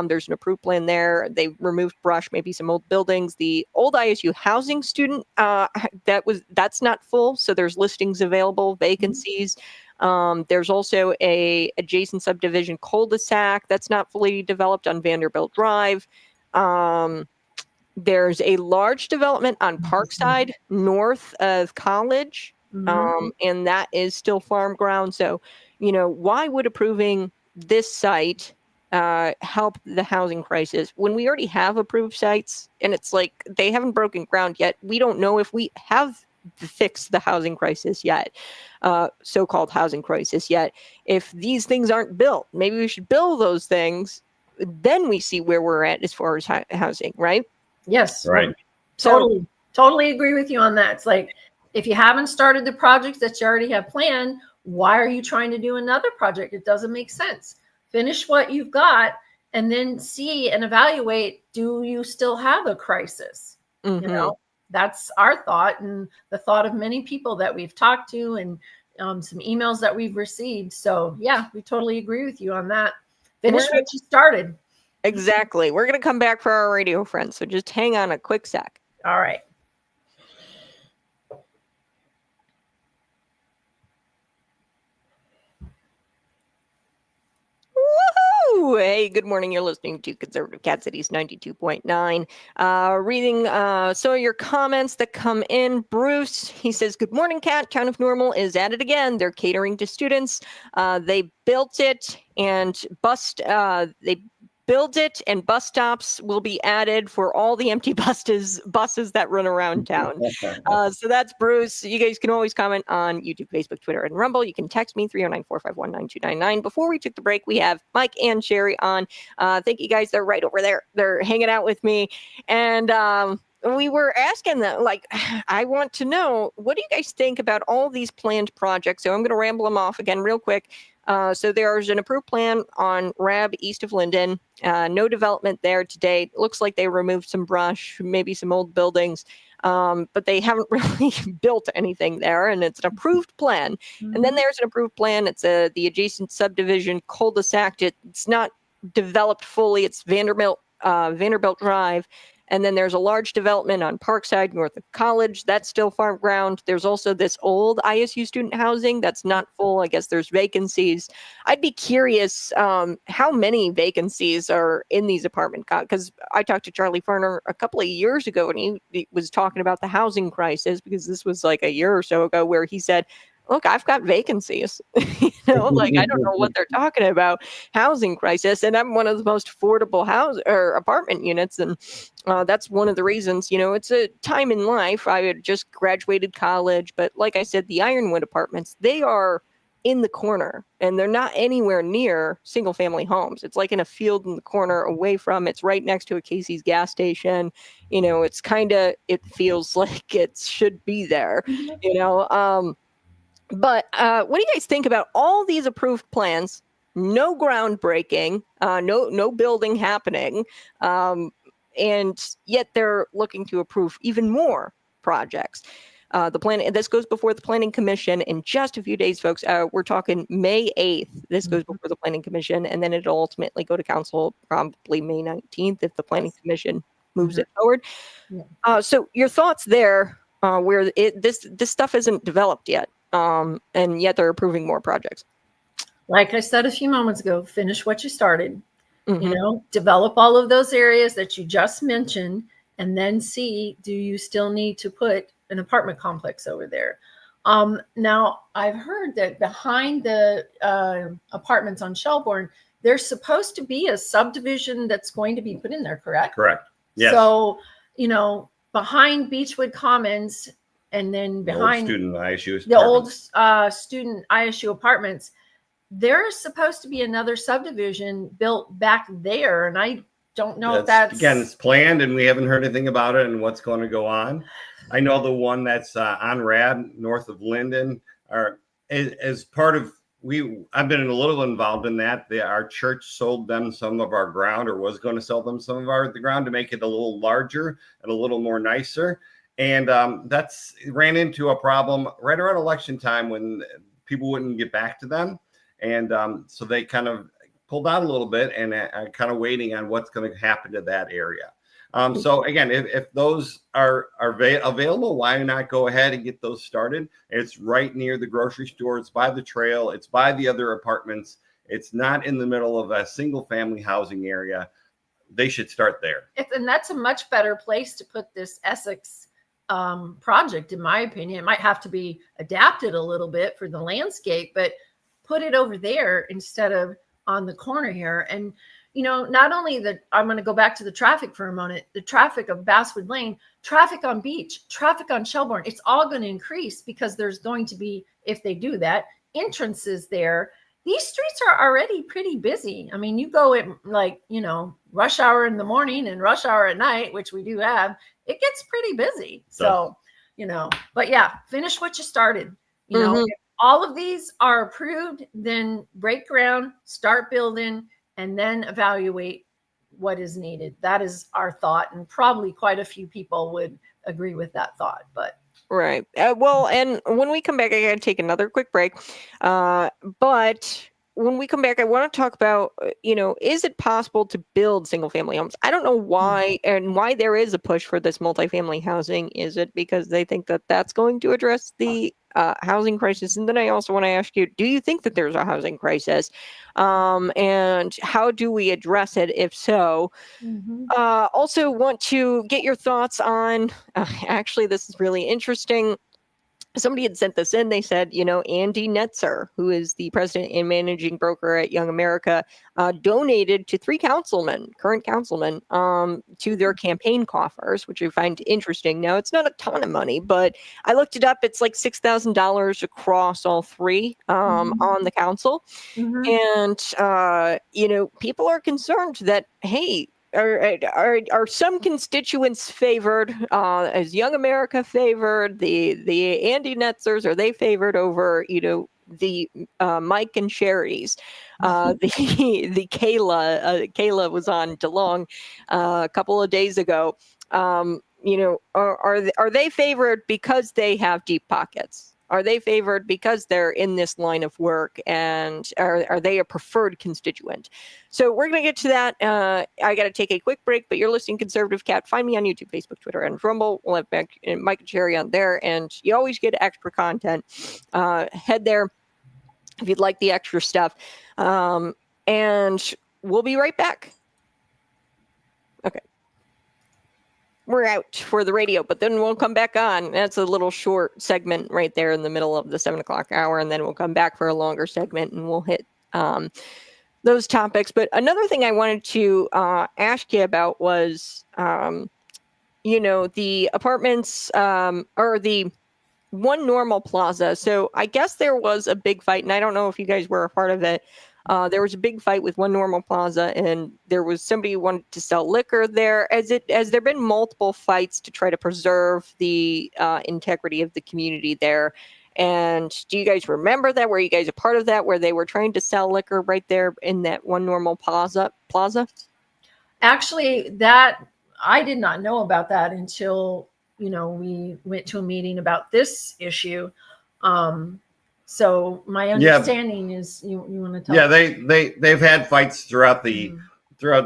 There's an approved plan there. They removed brush, maybe some old buildings. The old ISU housing student, that's not full, so there's listings available, vacancies. There's also a adjacent subdivision cul-de-sac that's not fully developed on Vanderbilt Drive. There's a large development on Parkside, north of College, and that is still farm ground. So, why would approving this site help the housing crisis when we already have approved sites? And it's like, they haven't broken ground yet. We don't know if we have fixed the housing crisis yet, so-called housing crisis yet. If these things aren't built, maybe we should build those things. Then we see where we're at as far as housing, right? Yes. Right. Totally agree with you on that. It's like, if you haven't started the projects that you already have planned, why are you trying to do another project? It doesn't make sense. Finish what you've got and then see and evaluate, do you still have a crisis? That's our thought, and the thought of many people that we've talked to, and some emails that we've received. So yeah, we totally agree with you on that. Finish what you started. Exactly. We're going to come back for our radio friends, so just hang on a quick sec. All right. Woohoo! Hey, good morning. You're listening to Conservative Cat Cities 92.9. Reading some of your comments that come in. Bruce, he says, good morning, Cat. Town of Normal is at it again. They're catering to students. They built it and build it, and bus stops will be added for all the empty buses that run around town. So that's Bruce. You guys can always comment on YouTube, Facebook, Twitter, and Rumble. You can text me 309-451-9299. Before we took the break, we have Mike and Sheri on. Thank you guys. They're right over there. They're hanging out with me. And we were asking them, like, I want to know, what do you guys think about all these planned projects? So I'm going to ramble them off again real quick. So there's an approved plan on RAB east of Linden. No development there today. Looks like they removed some brush, maybe some old buildings, but they haven't really built anything there. And it's an approved plan. Mm-hmm. And then there's an approved plan. It's the adjacent subdivision cul-de-sac. It's not developed fully. It's Vanderbilt Drive. And then there's a large development on Parkside, north of College. That's still farm ground. There's also this old ISU student housing that's not full. I guess there's vacancies. I'd be curious how many vacancies are in these apartment because I talked to Charlie Ferner a couple of years ago, and he was talking about the housing crisis, because this was like a year or so ago, where he said, look, I've got vacancies, like, I don't know what they're talking about, housing crisis. And I'm one of the most affordable house or apartment units. And that's one of the reasons, it's a time in life. I had just graduated college, but like I said, the Ironwood apartments, they are in the corner and they're not anywhere near single family homes. It's like in a field in the corner away from, it's right next to a Casey's gas station. It's it feels like it should be there, But what do you guys think about all these approved plans? No groundbreaking, no building happening, and yet they're looking to approve even more projects. This goes before the Planning Commission in just a few days, folks. We're talking May 8th. This goes before the Planning Commission, and then it'll ultimately go to council probably May 19th if the Planning Commission moves it forward. Yeah. So your thoughts there, where this stuff isn't developed yet. And yet they're approving more projects. Like I said a few moments ago, finish what you started. Mm-hmm. Develop all of those areas that you just mentioned, and then see, do you still need to put an apartment complex over there? Now, I've heard that behind the apartments on Shelbourne, there's supposed to be a subdivision that's going to be put in there, correct? Correct. Yes. So, behind Beechwood Commons, and then behind the old student ISU apartments, there's supposed to be another subdivision built back there. And I don't know if that's... Again, it's planned and we haven't heard anything about it and what's going to go on. I know the one that's on Rad, north of Linden, as part of... I've been a little involved in that. Our church sold them some of our ground, or was going to sell them some of the ground to make it a little larger and a little more nicer. And that's ran into a problem right around election time when people wouldn't get back to them. And so they kind of pulled out a little bit and are kind of waiting on what's going to happen to that area. So again, if those are available, why not go ahead and get those started? It's right near the grocery store. It's by the trail. It's by the other apartments. It's not in the middle of a single family housing area. They should start there. And that's a much better place to put this Essex project, in my opinion. It might have to be adapted a little bit for the landscape, but put it over there instead of on the corner here. And not only I'm going to go back to the traffic for a moment, the traffic of Basswood Lane, traffic on Beach, traffic on Shelbourne, it's all going to increase because there's going to be, if they do that, entrances there. These streets are already pretty busy. I mean, you go at rush hour in the morning and rush hour at night, which we do have, it gets pretty busy. So, but yeah, finish what you started. If all of these are approved, then break ground, start building, and then evaluate what is needed. That is our thought. And probably quite a few people would agree with that thought, but. Right. Well, and when we come back, I got to take another quick break. But when we come back, I want to talk about, is it possible to build single family homes? I don't know why there is a push for this multifamily housing. Is it because they think that that's going to address the housing crisis? And then I also want to ask you, do you think that there's a housing crisis? And how do we address it if so? Also want to get your thoughts on, actually, this is really interesting. somebody had sent this in. They said, Andy Netzer, who is the president and managing broker at Young America, donated to 3 current councilmen, to their campaign coffers, which I find interesting. Now, it's not a ton of money, but I looked it up. It's like $6,000 across all 3 on the council. And, people are concerned that, hey, are some constituents favored, as Young America favored, the Andy Netzers, are they favored over the Mike and Sheri's, the Kayla was on DeLong a couple of days ago. Are they favored because they have deep pockets? Are they favored because they're in this line of work, and are they a preferred constituent? So we're going to get to that. I got to take a quick break, but you're listening to Conservative Cat. Find me on YouTube, Facebook, Twitter, and Rumble. We'll have Mike and Sheri on there, and you always get extra content. Head there if you'd like the extra stuff. And we'll be right back. Okay. We're out for the radio, but then we'll come back on. That's a little short segment right there in the middle of the 7 o'clock hour. And then we'll come back for a longer segment and we'll hit those topics. But another thing I wanted to ask you about was, the apartments or the One Normal Plaza. So I guess there was a big fight, and I don't know if you guys were a part of it. There was a big fight with One Normal Plaza, and there was somebody who wanted to sell liquor there. Has there been multiple fights to try to preserve the integrity of the community there? And do you guys remember that? Were you guys a part of that, where they were trying to sell liquor right there in that One Normal Plaza? Actually, that I did not know about that until we went to a meeting about this issue. So my understanding is you want to tell? Yeah, they've had fights throughout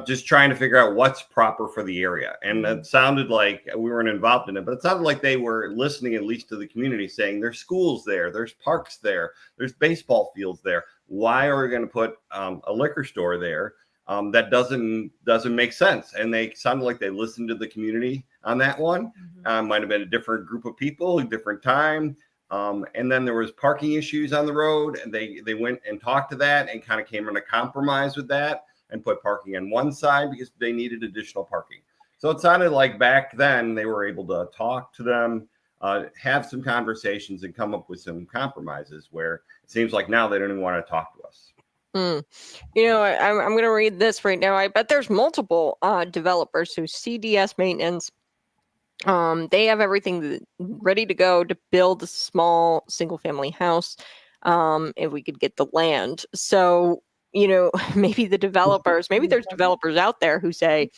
just trying to figure out what's proper for the area. And it sounded like we weren't involved in it, but it sounded like they were listening at least to the community, saying there's schools there, there's parks there, there's baseball fields there. Why are we going to put a liquor store there? That doesn't make sense. And they sounded like they listened to the community on that one. Might have been a different group of people, a different time. And then there was parking issues on the road, and they went and talked to that and kind of came in a compromise with that and put parking on one side because they needed additional parking. So it sounded like back then they were able to talk to them, have some conversations, and come up with some compromises, where it seems like now they don't even want to talk to us. I'm going to read this right now. I bet there's multiple developers. So CDS Maintenance, they have everything ready to go to build a small single-family house, if we could get the land. So, maybe there's developers out there who say,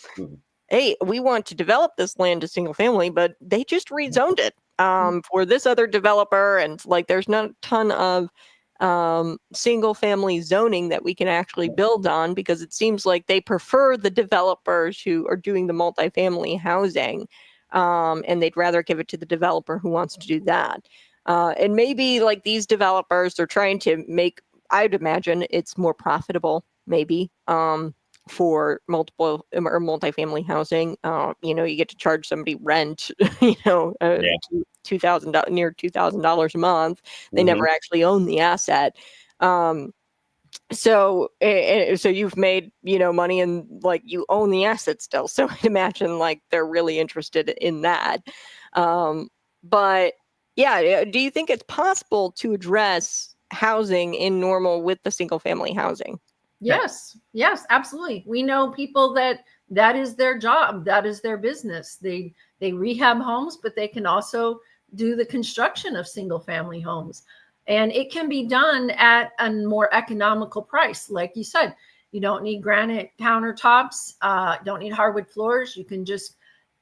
hey, we want to develop this land to single-family, but they just rezoned it for this other developer, and there's not a ton of single-family zoning that we can actually build on, because it seems like they prefer the developers who are doing the multifamily housing. And they'd rather give it to the developer who wants to do that. And maybe these developers are trying to make, I'd imagine it's more profitable, maybe, for multiple or multifamily housing. You get to charge somebody rent, $2,000, near $2,000 a month. They never actually own the asset. So you've made, money, and you own the asset still. So I'd imagine they're really interested in that. But yeah, do you think it's possible to address housing in Normal with the single family housing? Yes, absolutely. We know people that is their job. That is their business. They rehab homes, but they can also do the construction of single family homes. And it can be done at a more economical price. Like you said, you don't need granite countertops, don't need hardwood floors. You can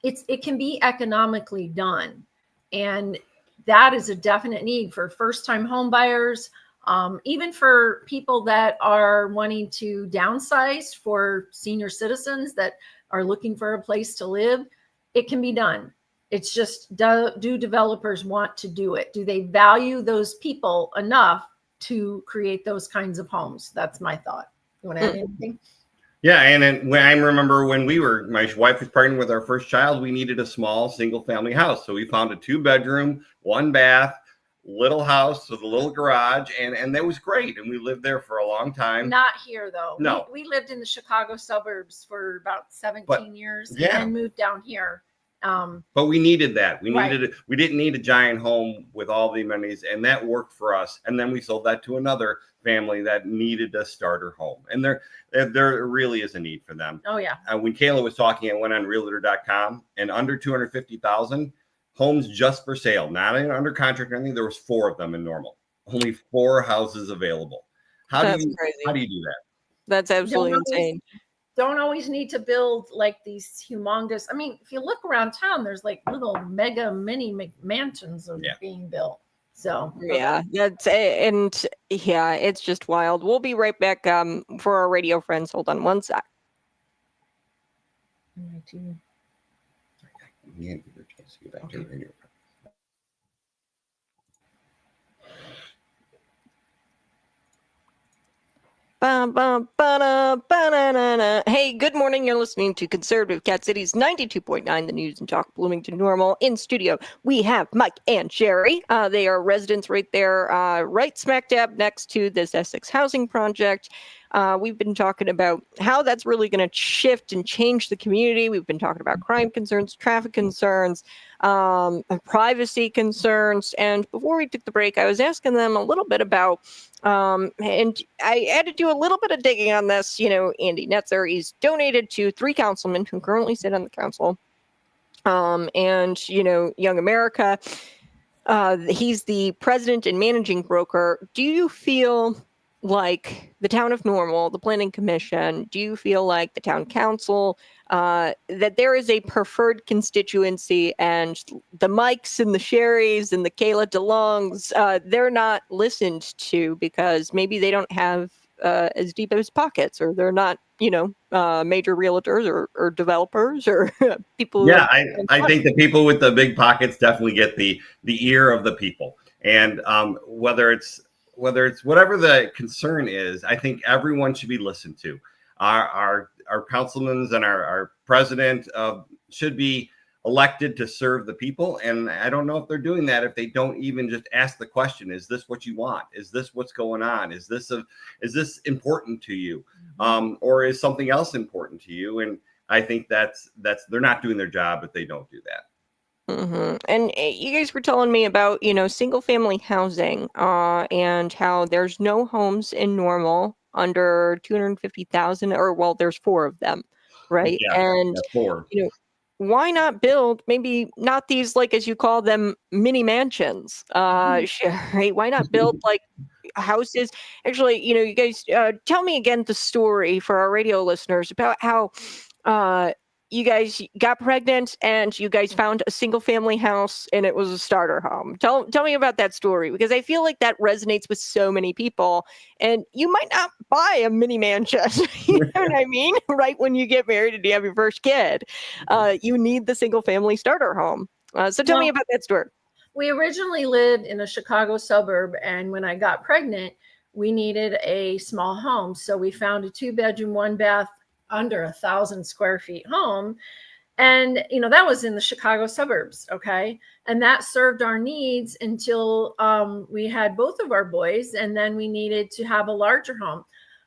it can be economically done. And that is a definite need for first-time home buyers, even for people that are wanting to downsize, for senior citizens that are looking for a place to live. It can be done. It's just, do developers want to do it? Do they value those people enough to create those kinds of homes? That's my thought. You want to add anything? Yeah, and when I remember when my wife was pregnant with our first child, we needed a small single-family house. So we found a 2-bedroom, 1 bath, little house with a little garage, and that was great. And we lived there for a long time. Not here though. No. We lived in the Chicago suburbs for about 17 But, years yeah. and then moved down here. But we needed that. We Right. needed it. We didn't need a giant home with all the amenities, and that worked for us. And then we sold that to another family that needed a starter home. And there really is a need for them. Oh yeah. When Kayla was talking, I went on realtor.com, and under 250,000 homes just for sale, not under contract or anything. There was 4 of them in Normal. Only 4 houses available. That's do you crazy. how do you do that? That's absolutely Don't always- insane. Don't always need to build like these humongous. I mean, if you look around town, there's like little mini mansions are Yeah. being built. So Yeah, that's and yeah, it's just wild. We'll be right back for our radio friends. Hold on one sec. You can't give her a chance to get back to the radio. Hey, good morning. You're listening to Conservative Cat City's 92.9, the news and talk Bloomington Normal. In studio, we have Mike and Sheri. They are residents right there, right smack dab next to this Essex housing project. We've been talking about how that's really going to shift and change the community. We've been talking about crime concerns, traffic concerns, privacy concerns. And before we took the break, I was asking them a little bit about, and I had to do a little bit of digging on this. You know, Andy Netzer, he's donated to 3 councilmen who currently sit on the council. And, you know, Young America, he's the president and managing broker. Do you feel like the town of Normal, the planning commission, do you feel like the town council, that there is a preferred constituency and the Mikes and the Sheris and the Kayla DeLongs, they're not listened to because maybe they don't have as deep as pockets, or they're not, you know, major realtors or developers or people. Yeah, I think the people with the big pockets definitely get the ear of the people. And whether it's whatever the concern is, I think everyone should be listened to. Our councilmen and our president should be elected to serve the people. And I don't know if they're doing that if they don't even just ask the question, is this what you want? Is this what's going on? Is this important to you? Or is something else important to you? And I think that's they're not doing their job if they don't do that. Mm-hmm. And you guys were telling me about, you know, single family housing and how there's no homes in Normal under 250,000, or well, there's 4 of them, right? Yeah, and 4. you know, why not build maybe not these, like, as you call them, mini mansions? Sherry, why not build like houses? Actually, you know, you guys tell me again the story for our radio listeners about how you guys got pregnant and you guys found a single family house and it was a starter home. Tell me about that story, because I feel like that resonates with so many people. And you might not buy a mini mansion, you know what I mean? Right when you get married and you have your first kid, you need the single family starter home. So tell me about that story. We originally lived in a Chicago suburb, and when I got pregnant, we needed a small home. So we found a 2-bedroom, 1-bath, under 1,000 square feet home. And, you know, that was in the Chicago suburbs. Okay. And that served our needs until we had both of our boys. And then we needed to have a larger home.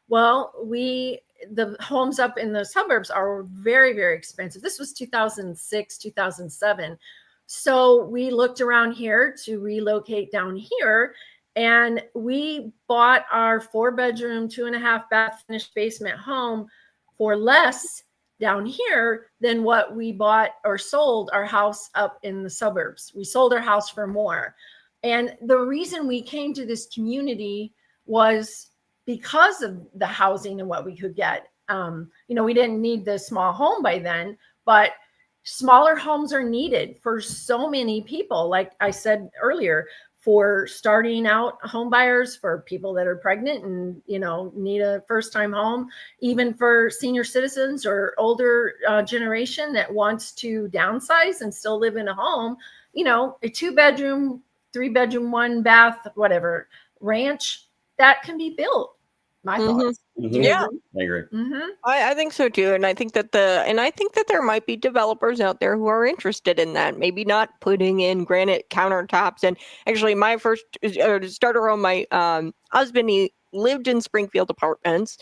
Well, the homes up in the suburbs are very, very expensive. This was 2006, 2007. So we looked around here to relocate down here. And we bought our 4-bedroom, 2.5-bath finished basement home for less down here than what we bought or sold our house up in the suburbs. We sold our house for more. And the reason we came to this community was because of the housing and what we could get. You know, we didn't need the small home by then, but smaller homes are needed for so many people. Like I said earlier, for starting out home buyers, for people that are pregnant and, you know, need a first time home, even for senior citizens or older generation that wants to downsize and still live in a home. You know, a 2-bedroom, 3-bedroom, 1-bath, whatever ranch that can be built. My thoughts. Mhm. Yeah. I agree. Mm-hmm. I think so too, and I think that there might be developers out there who are interested in that. Maybe not putting in granite countertops. And actually, my first starter home, my husband, he lived in Springfield Apartments.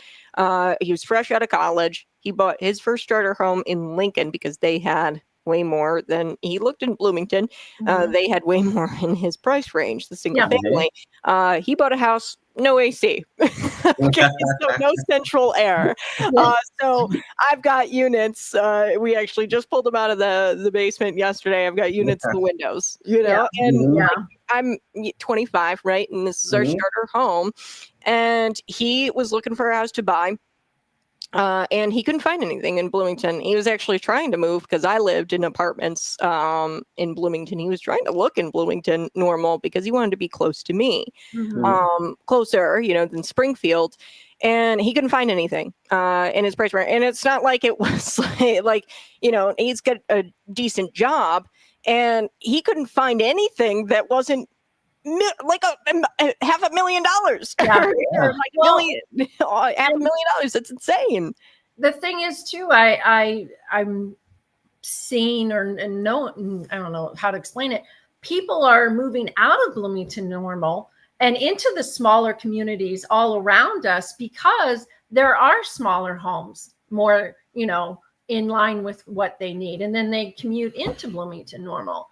He was fresh out of college. He bought his first starter home in Lincoln because they had way more than he looked in Bloomington. Mhm. They had way more in his price range, the single Yeah. family. He bought a house, no AC. Okay, so no central air. So I've got units. We actually just pulled them out of the basement yesterday. I've got units in the windows, Yeah. and Mhm. Yeah. I'm 25, right? And this is our Mhm. starter home. And he was looking for a house to buy. And he couldn't find anything in Bloomington. He was actually trying to move because I lived in apartments in Bloomington. He was trying to look in Bloomington normal because he wanted to be close to me, Mhm. closer, than Springfield. And he couldn't find anything in his price range. And it's not like it was like he's got a decent job, and he couldn't find anything that wasn't like a $500,000 Yeah. or like Well, $500,000. That's insane. the thing is too, I'm seeing and know, I don't know how to explain it. People are moving out of Bloomington Normal and into the smaller communities all around us because there are smaller homes, more, in line with what they need. And then they commute into Bloomington Normal.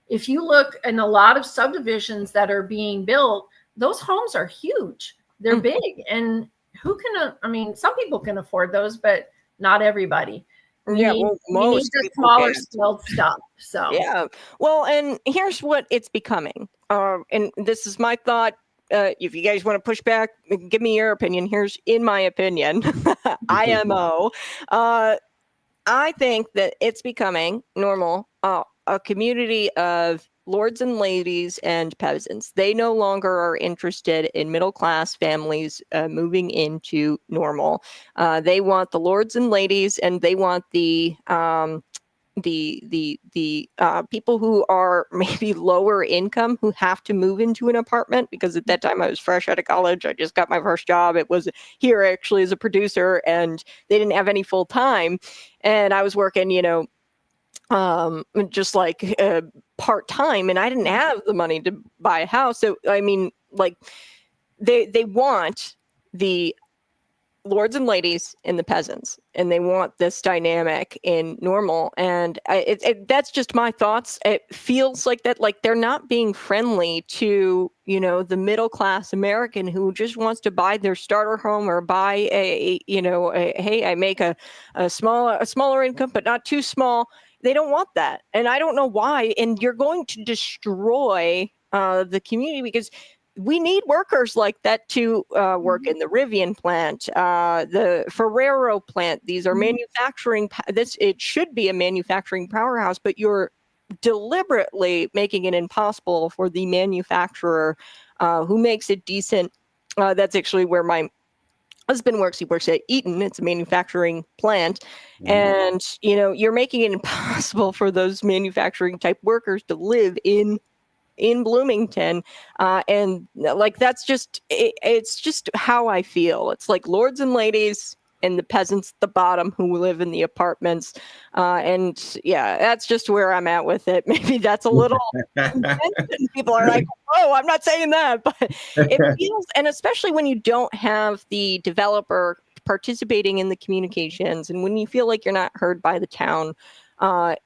If you look in a lot of subdivisions that are being built, those homes are huge. They're big. And some people can afford those, but not everybody. We Yeah, need, well, we need most the people smaller can't. scaled stuff. So Yeah. Well, and here's what it's becoming. And this is my thought. If you guys want to push back, give me your opinion. Here's in my opinion, IMO. I think that it's becoming normal, a community of lords and ladies and peasants. They no longer are interested in middle class families moving into normal. They want the lords and ladies, and they want the people who are maybe lower income who have to move into an apartment, because at that time I was fresh out of college. I just got my first job. It was here actually as a producer, and they didn't have any full time, and I was working just like part time, and I didn't have the money to buy a house. So I mean, like, they want the lords and ladies and the peasants, and they want this dynamic in normal. And that's just my thoughts. It feels like that, like they're not being friendly to the middle class American who just wants to buy their starter home, or buy hey, I make a smaller income but not too small. They don't want that, and I don't know why. And you're going to destroy the community, because we need workers like that to work in the Rivian plant, the Ferrero plant. These are manufacturing. It should be a manufacturing powerhouse, but you're deliberately making it impossible for the manufacturer who makes it decent. That's actually where my husband works. He works at Eaton. It's a manufacturing plant. And you're making it impossible for those manufacturing type workers to live in Bloomington. And like, that's just it's just how I feel. It's like lords and ladies and the peasants at the bottom who live in the apartments. And yeah, that's just where I'm at with it. Maybe that's a little people are like, oh, I'm not saying that, but it feels, and especially when you don't have the developer participating in the communications, and when you feel like you're not heard by the town,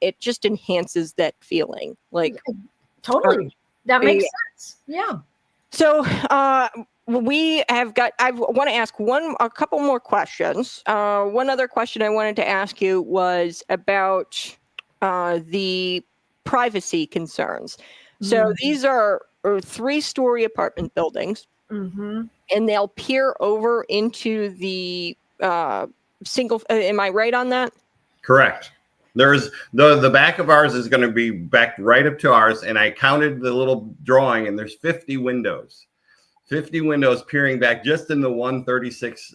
it just enhances that feeling. Like, totally. That makes yeah. sense. Yeah. So we have got, I want to ask a couple more questions. One other question I wanted to ask you was about the privacy concerns. So these are 3-story apartment buildings, Mm-hmm. and they'll peer over into the single. Am I right on that? Correct. There's the back of ours is going to be backed right up to ours, and I counted the little drawing, and there's 50 windows peering back just in the 136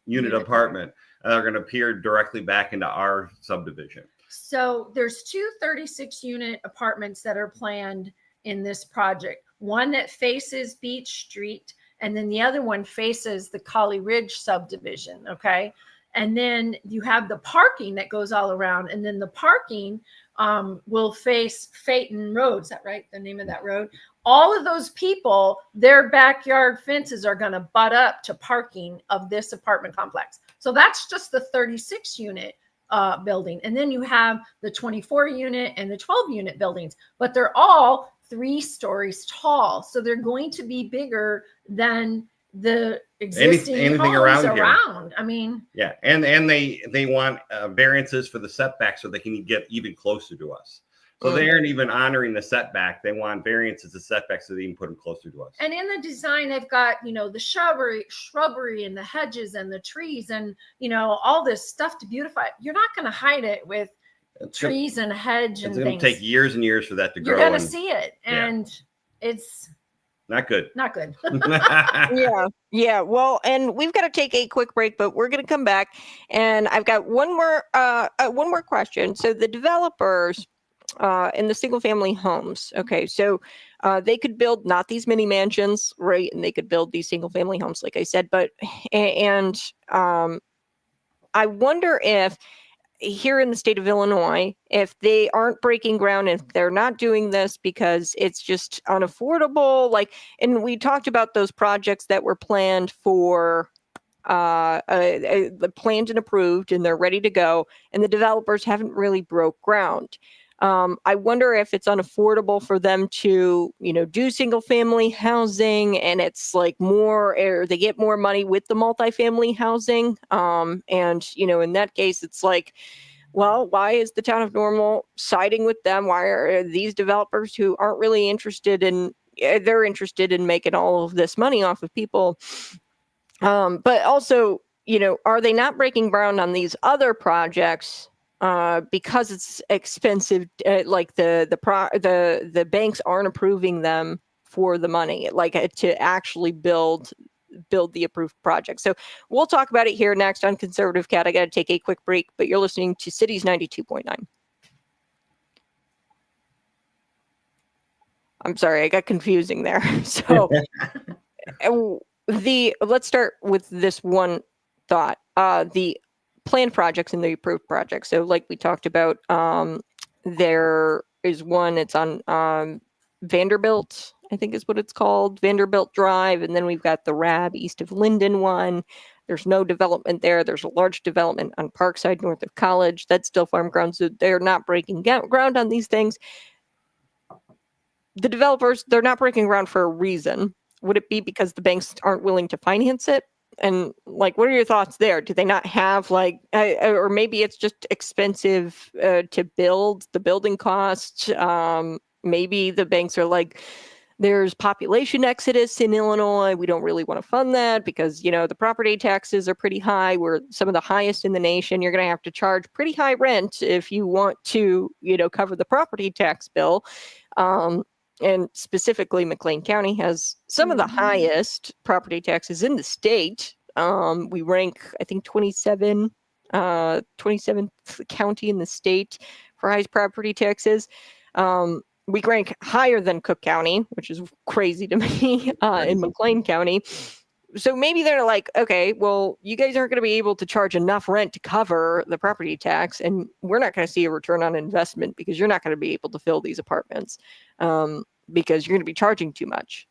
unit apartment, and they're going to peer directly back into our subdivision. So there's 2 36-unit apartments that are planned in this project. One that faces Beach Street, and then the other one faces the Collie Ridge subdivision. Okay. And then you have the parking that goes all around, and then the parking will face Phaeton Road. Is that right? The name of that road? All of those people, their backyard fences are going to butt up to parking of this apartment complex. So that's just the 36 unit building. And then you have the 24 unit and the 12 unit buildings, but they're all 3 stories tall. So they're going to be bigger than the existing anything homes around here. I mean, Yeah, and they want variances for the setback so they can get even closer to us. So they aren't even honoring the setback. They want variances to setback so they can put them closer to us. and in the design, they've got, the shrubbery and the hedges and the trees and, all this stuff to beautify it. You're not going to hide it with trees and hedge and it's going things. to take years and years for that to grow. You're going to see it, and it's not good. not good. Yeah. Well, and we've got to take a quick break, but we're going to come back, and I've got one more question. So the developers in the single family homes, okay, so they could build not these mini mansions, right? And they could build these single family homes, like I said, but and I wonder if here in the state of Illinois, if they aren't breaking ground, if they're not doing this because it's just unaffordable, and we talked about those projects that were planned for planned and approved, and they're ready to go, and the developers haven't really broke ground. I wonder if it's unaffordable for them to, do single family housing, and it's more, or they get more money with the multifamily housing. And, in that case, it's well, why is the town of Normal siding with them? Why are these developers who aren't really interested they're interested in making all of this money off of people? But also, are they not breaking ground on these other projects because it's expensive? The banks aren't approving them for the money, to actually build the approved project. So we'll talk about it here next on Conservative Cat. I got to take a quick break, but you're listening to Cities 92.9. I'm sorry, I got confusing there. So let's start with this one thought. The planned projects and the approved projects. So like we talked about, there is one, it's on Vanderbilt, I think is what it's called, Vanderbilt Drive. And then we've got the RAB east of Linden one. There's no development there. There's a large development on Parkside north of College. That's still farm ground. So they're not breaking ground on these things. The developers, they're not breaking ground for a reason. Would it be because the banks aren't willing to finance it? And what are your thoughts there? Do they not have or maybe it's just expensive to build, the building costs? Maybe the banks are there's population exodus in Illinois. We don't really want to fund that because, the property taxes are pretty high. We're some of the highest in the nation. You're going to have to charge pretty high rent if you want to, cover the property tax bill. And specifically, McLean County has some of the highest property taxes in the state. We rank, I think, 27th county in the state for highest property taxes. We rank higher than Cook County, which is crazy to me, in McLean County. So maybe they're okay, well, you guys aren't going to be able to charge enough rent to cover the property tax, and we're not going to see a return on investment because you're not going to be able to fill these apartments because you're going to be charging too much.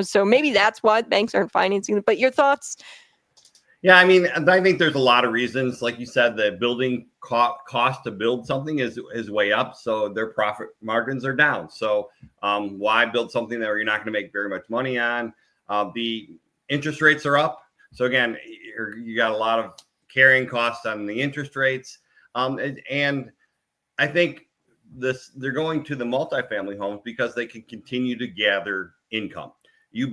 So maybe that's why banks aren't financing it. But your thoughts? Yeah, I mean, I think there's a lot of reasons. Like you said, the building cost to build something is way up, so their profit margins are down. So why build something that you're not going to make very much money on? The interest rates are up. So again, you got a lot of carrying costs on the interest rates. And I think they're going to the multifamily homes because they can continue to gather income. You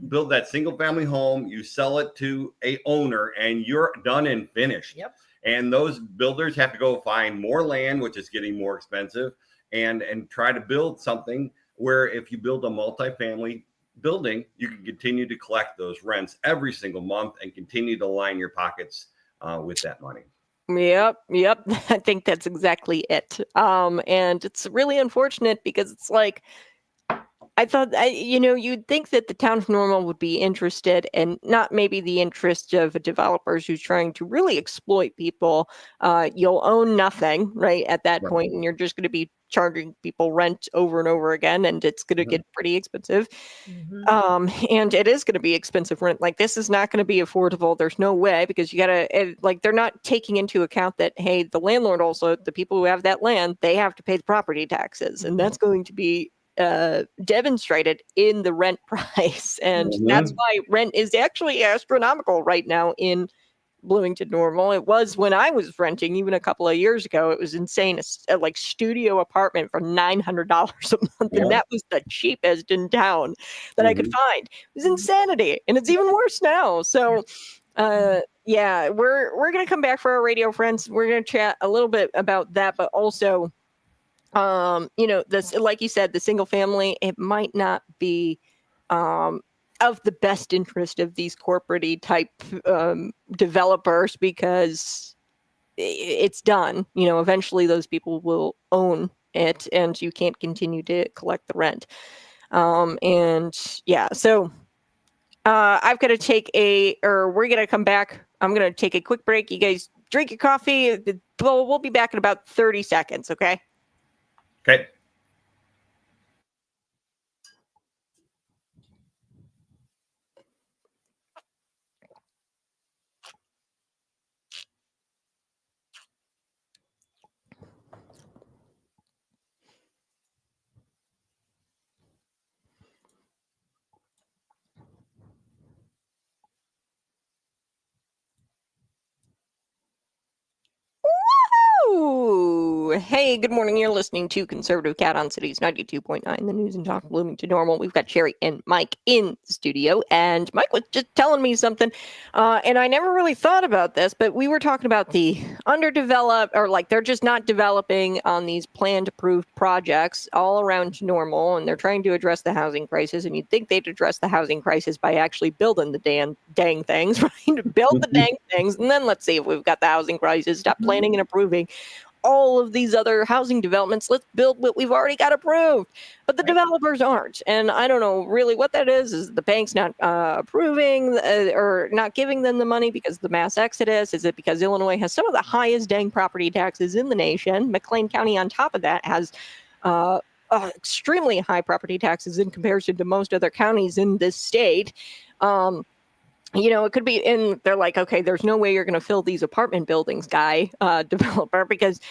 build that single family home, you sell it to a owner, and you're done and finished. Yep. And those builders have to go find more land, which is getting more expensive, and try to build something where if you build a multifamily building, you can continue to collect those rents every single month and continue to line your pockets with that money. Yep. I think that's exactly it. And it's really unfortunate because it's I thought, you'd think that the town of Normal would be interested, and not maybe the interest of developers who's trying to really exploit people. You'll own nothing, right, at that Right. point, and you're just going to be charging people rent over and over again, and it's going to Mhm. get pretty expensive. Mhm. And it is going to be expensive rent. Like, this is not going to be affordable. There's no way, because you got to, like, they're not taking into account that, hey, the landlord also, the people who have that land, they have to pay the property taxes, and that's going to be demonstrated in the rent price. And that's Mhm. why rent is actually astronomical right now in Bloomington Normal. It was when I was renting, even a couple of years ago. It was insane. A like studio apartment for $900 a month, and Yeah. that was the cheapest in town that I could Mhm. find. It was insanity, and it's even worse now. So, yeah, we're gonna come back for our radio friends. We're gonna chat a little bit about that, but also, this, like you said, the single family, it might not be um of the best interest of these corporate type developers, because it's done. Eventually those people will own it, and you can't continue to collect the rent. And yeah, so I've got to we're gonna come back. I'm gonna take a quick break. You guys drink your coffee. We'll be back in about 30 seconds. Okay. Okay. Ooh, hey, good morning. You're listening to Conservative Cat on Cities 92.9, the news and talk Bloomington Normal. We've got Sheri and Mike in the studio, and Mike was just telling me something, and I never really thought about this, but we were talking about the underdeveloped, or like they're just not developing on these planned approved projects all around Normal, and they're trying to address the housing crisis, and you'd think they'd address the housing crisis by actually building the dang things, right? Build the dang things, and then let's see if we've got the housing crisis. Stop planning and approving all of these other housing developments. Let's build what we've already got approved. But the Right. developers aren't. And I don't know really what that is the banks not approving or not giving them the money because of the mass exodus? Is it because Illinois has some of the highest dang property taxes in the nation? McLean County, on top of that, has extremely high property taxes in comparison to most other counties in this state. It could be, and they're like, okay, there's no way you're going to fill these apartment buildings, developer, because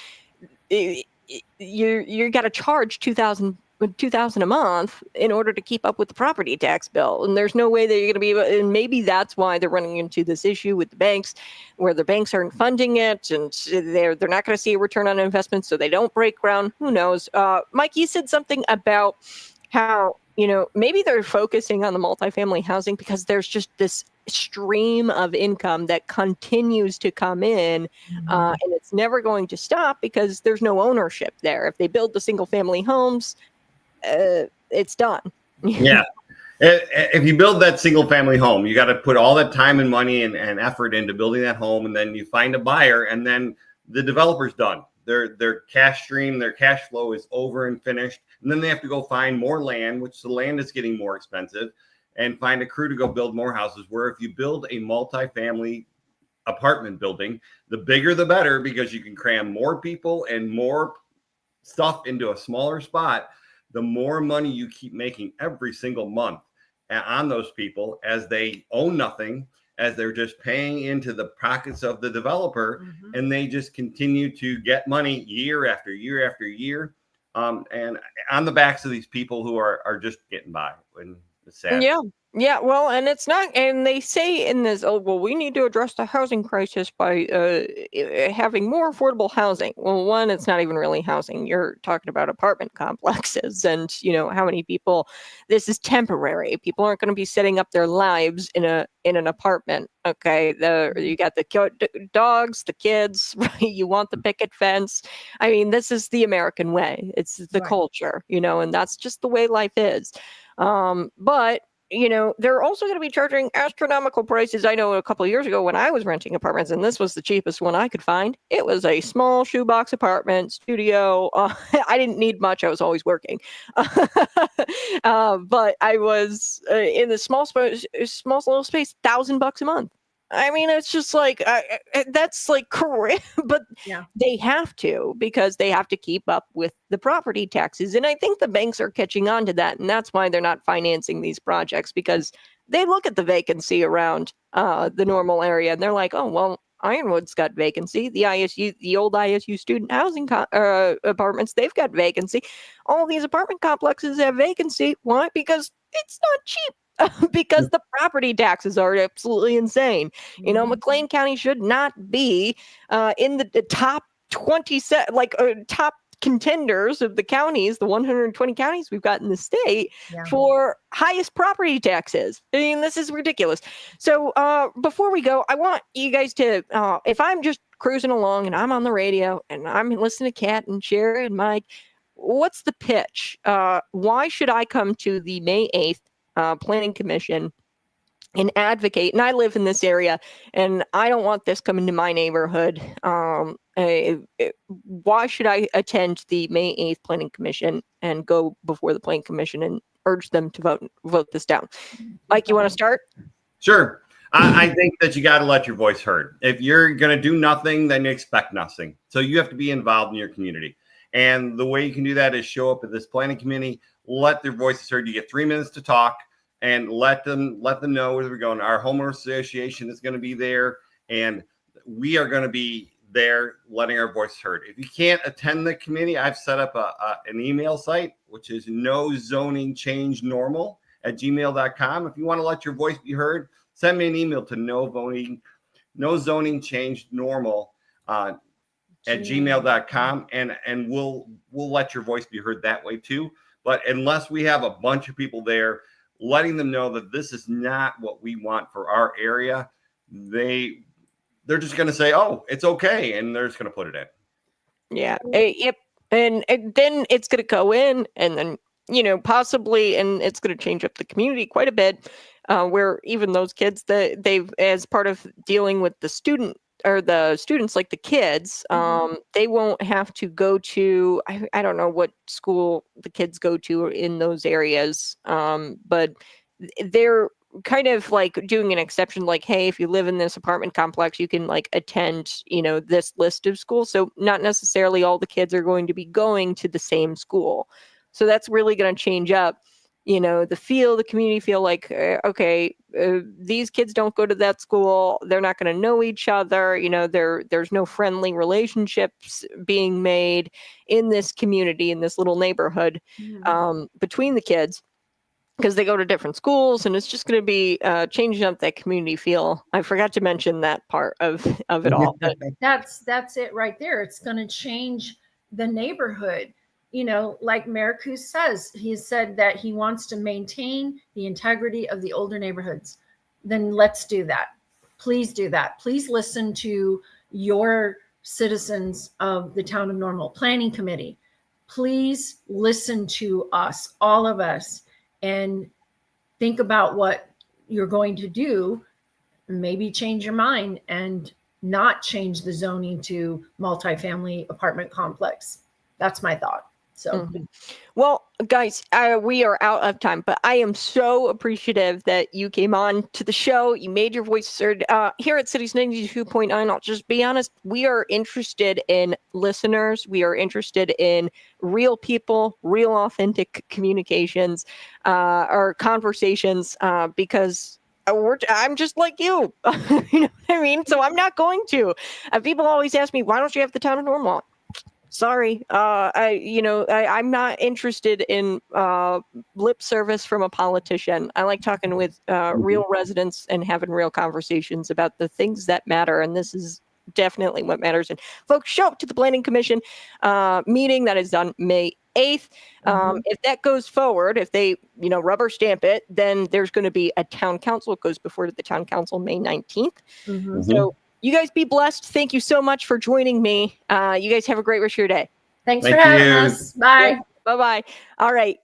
you got to charge 2000 a month in order to keep up with the property tax bill, and there's no way that you're going to be able. And maybe that's why they're running into this issue with the banks, where the banks aren't funding it, and they're not going to see a return on investment, so they don't break ground. Who knows? Mike, you said something about how maybe they're focusing on the multifamily housing because there's just this stream of income that continues to come in, and it's never going to stop because there's no ownership there. If they build the single family homes, it's done. Yeah. If you build that single family home, you got to put all that time and money and effort into building that home, and then you find a buyer, and then the developer's done. Their cash stream, their cash flow is over and finished, and then they have to go find more land, which the land is getting more expensive, and find a crew to go build more houses. Where if you build a multifamily apartment building, the bigger the better, because you can cram more people and more stuff into a smaller spot. The more money you keep making every single month on those people, as they own nothing, as they're just paying into the pockets of the developer, and they just continue to get money year after year after year, and on the backs of these people who are just getting by. And it's sad. Yeah, well, and it's not, and they say in this, oh, well, we need to address the housing crisis by having more affordable housing. Well, one, it's not even really housing. You're talking about apartment complexes, and how many people. This is temporary. People aren't going to be setting up their lives in an apartment. Okay, you got the dogs, the kids, right? You want the picket fence. I mean, this is the American way. It's the Right. culture, and that's just the way life is. But they're also going to be charging astronomical prices. I know a couple of years ago when I was renting apartments, and this was the cheapest one I could find. It was a small shoebox apartment studio. I didn't need much. I was always working. But I was in the small little space, $1,000 a month. I mean, it's just like that's like correct, but Yeah. they have to because they have to keep up with the property taxes. And I think the banks are catching on to that. And that's why they're not financing these projects, because they look at the vacancy around the normal area and they're like, oh, well, Ironwood's got vacancy. The old ISU student housing apartments, they've got vacancy. All these apartment complexes have vacancy. Why? Because it's not cheap. Because the property taxes are absolutely insane. McLean County should not be in the top 20 top contenders of the counties, the 120 counties we've got in the state for highest property taxes. I mean, this is ridiculous. So before we go, I want you guys to, if I'm just cruising along and I'm on the radio and I'm listening to Kat and Sheri and Mike, what's the pitch? Why should I come to the May 8th Planning Commission and advocate? And I live in this area and I don't want this coming to my neighborhood. Why should I attend the May 8th Planning Commission and go before the Planning Commission and urge them to vote this down? Mike, you want to start? Sure. I think that you got to let your voice heard. If you're going to do nothing, then you expect nothing. So you have to be involved in your community. And the way you can do that is show up at this planning committee, let their voices heard. You get 3 minutes to talk. And let them know where we're going. Our homeowner association is going to be there, and we are going to be there letting our voice heard. If you can't attend the committee, I've set up an email site, which is nozoningchangenormal@gmail.com. If you want to let your voice be heard, send me an email to nozoningchangenormal@gmail.com, and we'll let your voice be heard that way too. But unless we have a bunch of people there letting them know that this is not what we want for our area, they're just going to say, oh, it's okay, and they're just going to put it in. Yeah. Yep. And then it's going to go in, and then possibly, and it's going to change up the community quite a bit, where even those kids that they've, as part of dealing with the students, like the kids, they won't have to go to, I don't know what school the kids go to in those areas, but they're kind of like doing an exception, like, hey, if you live in this apartment complex, you can like attend, this list of schools. So not necessarily all the kids are going to be going to the same school. So that's really going to change up the community feel like, okay, these kids don't go to that school. They're not going to know each other. There's no friendly relationships being made in this community, in this little neighborhood, between the kids, because they go to different schools, and it's just going to be changing up that community feel. I forgot to mention that part of it all. But that's it right there. It's going to change the neighborhood. Like Mayor Coos says, he said that he wants to maintain the integrity of the older neighborhoods. Then let's do that. Please do that. Please listen to your citizens of the Town of Normal Planning Committee. Please listen to us, all of us, and think about what you're going to do. Maybe change your mind and not change the zoning to multifamily apartment complex. That's my thought. So, well, guys, we are out of time, but I am so appreciative that you came on to the show. You made your voice heard here at Cities 92.9. I'll just be honest. We are interested in listeners. We are interested in real people, real authentic communications, or conversations, because I'm just like you. You know what I mean? So I'm not going to. People always ask me, why don't you have the Town of Normal? Sorry, I'm not interested in lip service from a politician. I like talking with real residents and having real conversations about the things that matter. And this is definitely what matters. And folks, show up to the Planning Commission meeting that is on May 8th. If that goes forward, if they, rubber stamp it, then there's going to be a town council. It goes before the town council May 19th. So you guys be blessed. Thank you so much for joining me. You guys have a great rest of your day. Thanks for having us. Bye. Yeah, bye-bye. All right.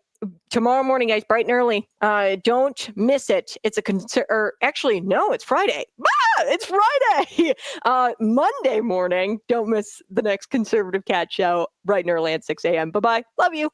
tomorrow morning, guys, bright and early. Don't miss it. It's actually, no, it's Friday. It's Friday. Monday morning. Don't miss the next Conservative Cat Show bright and early at 6 a.m. Bye-bye. Love you.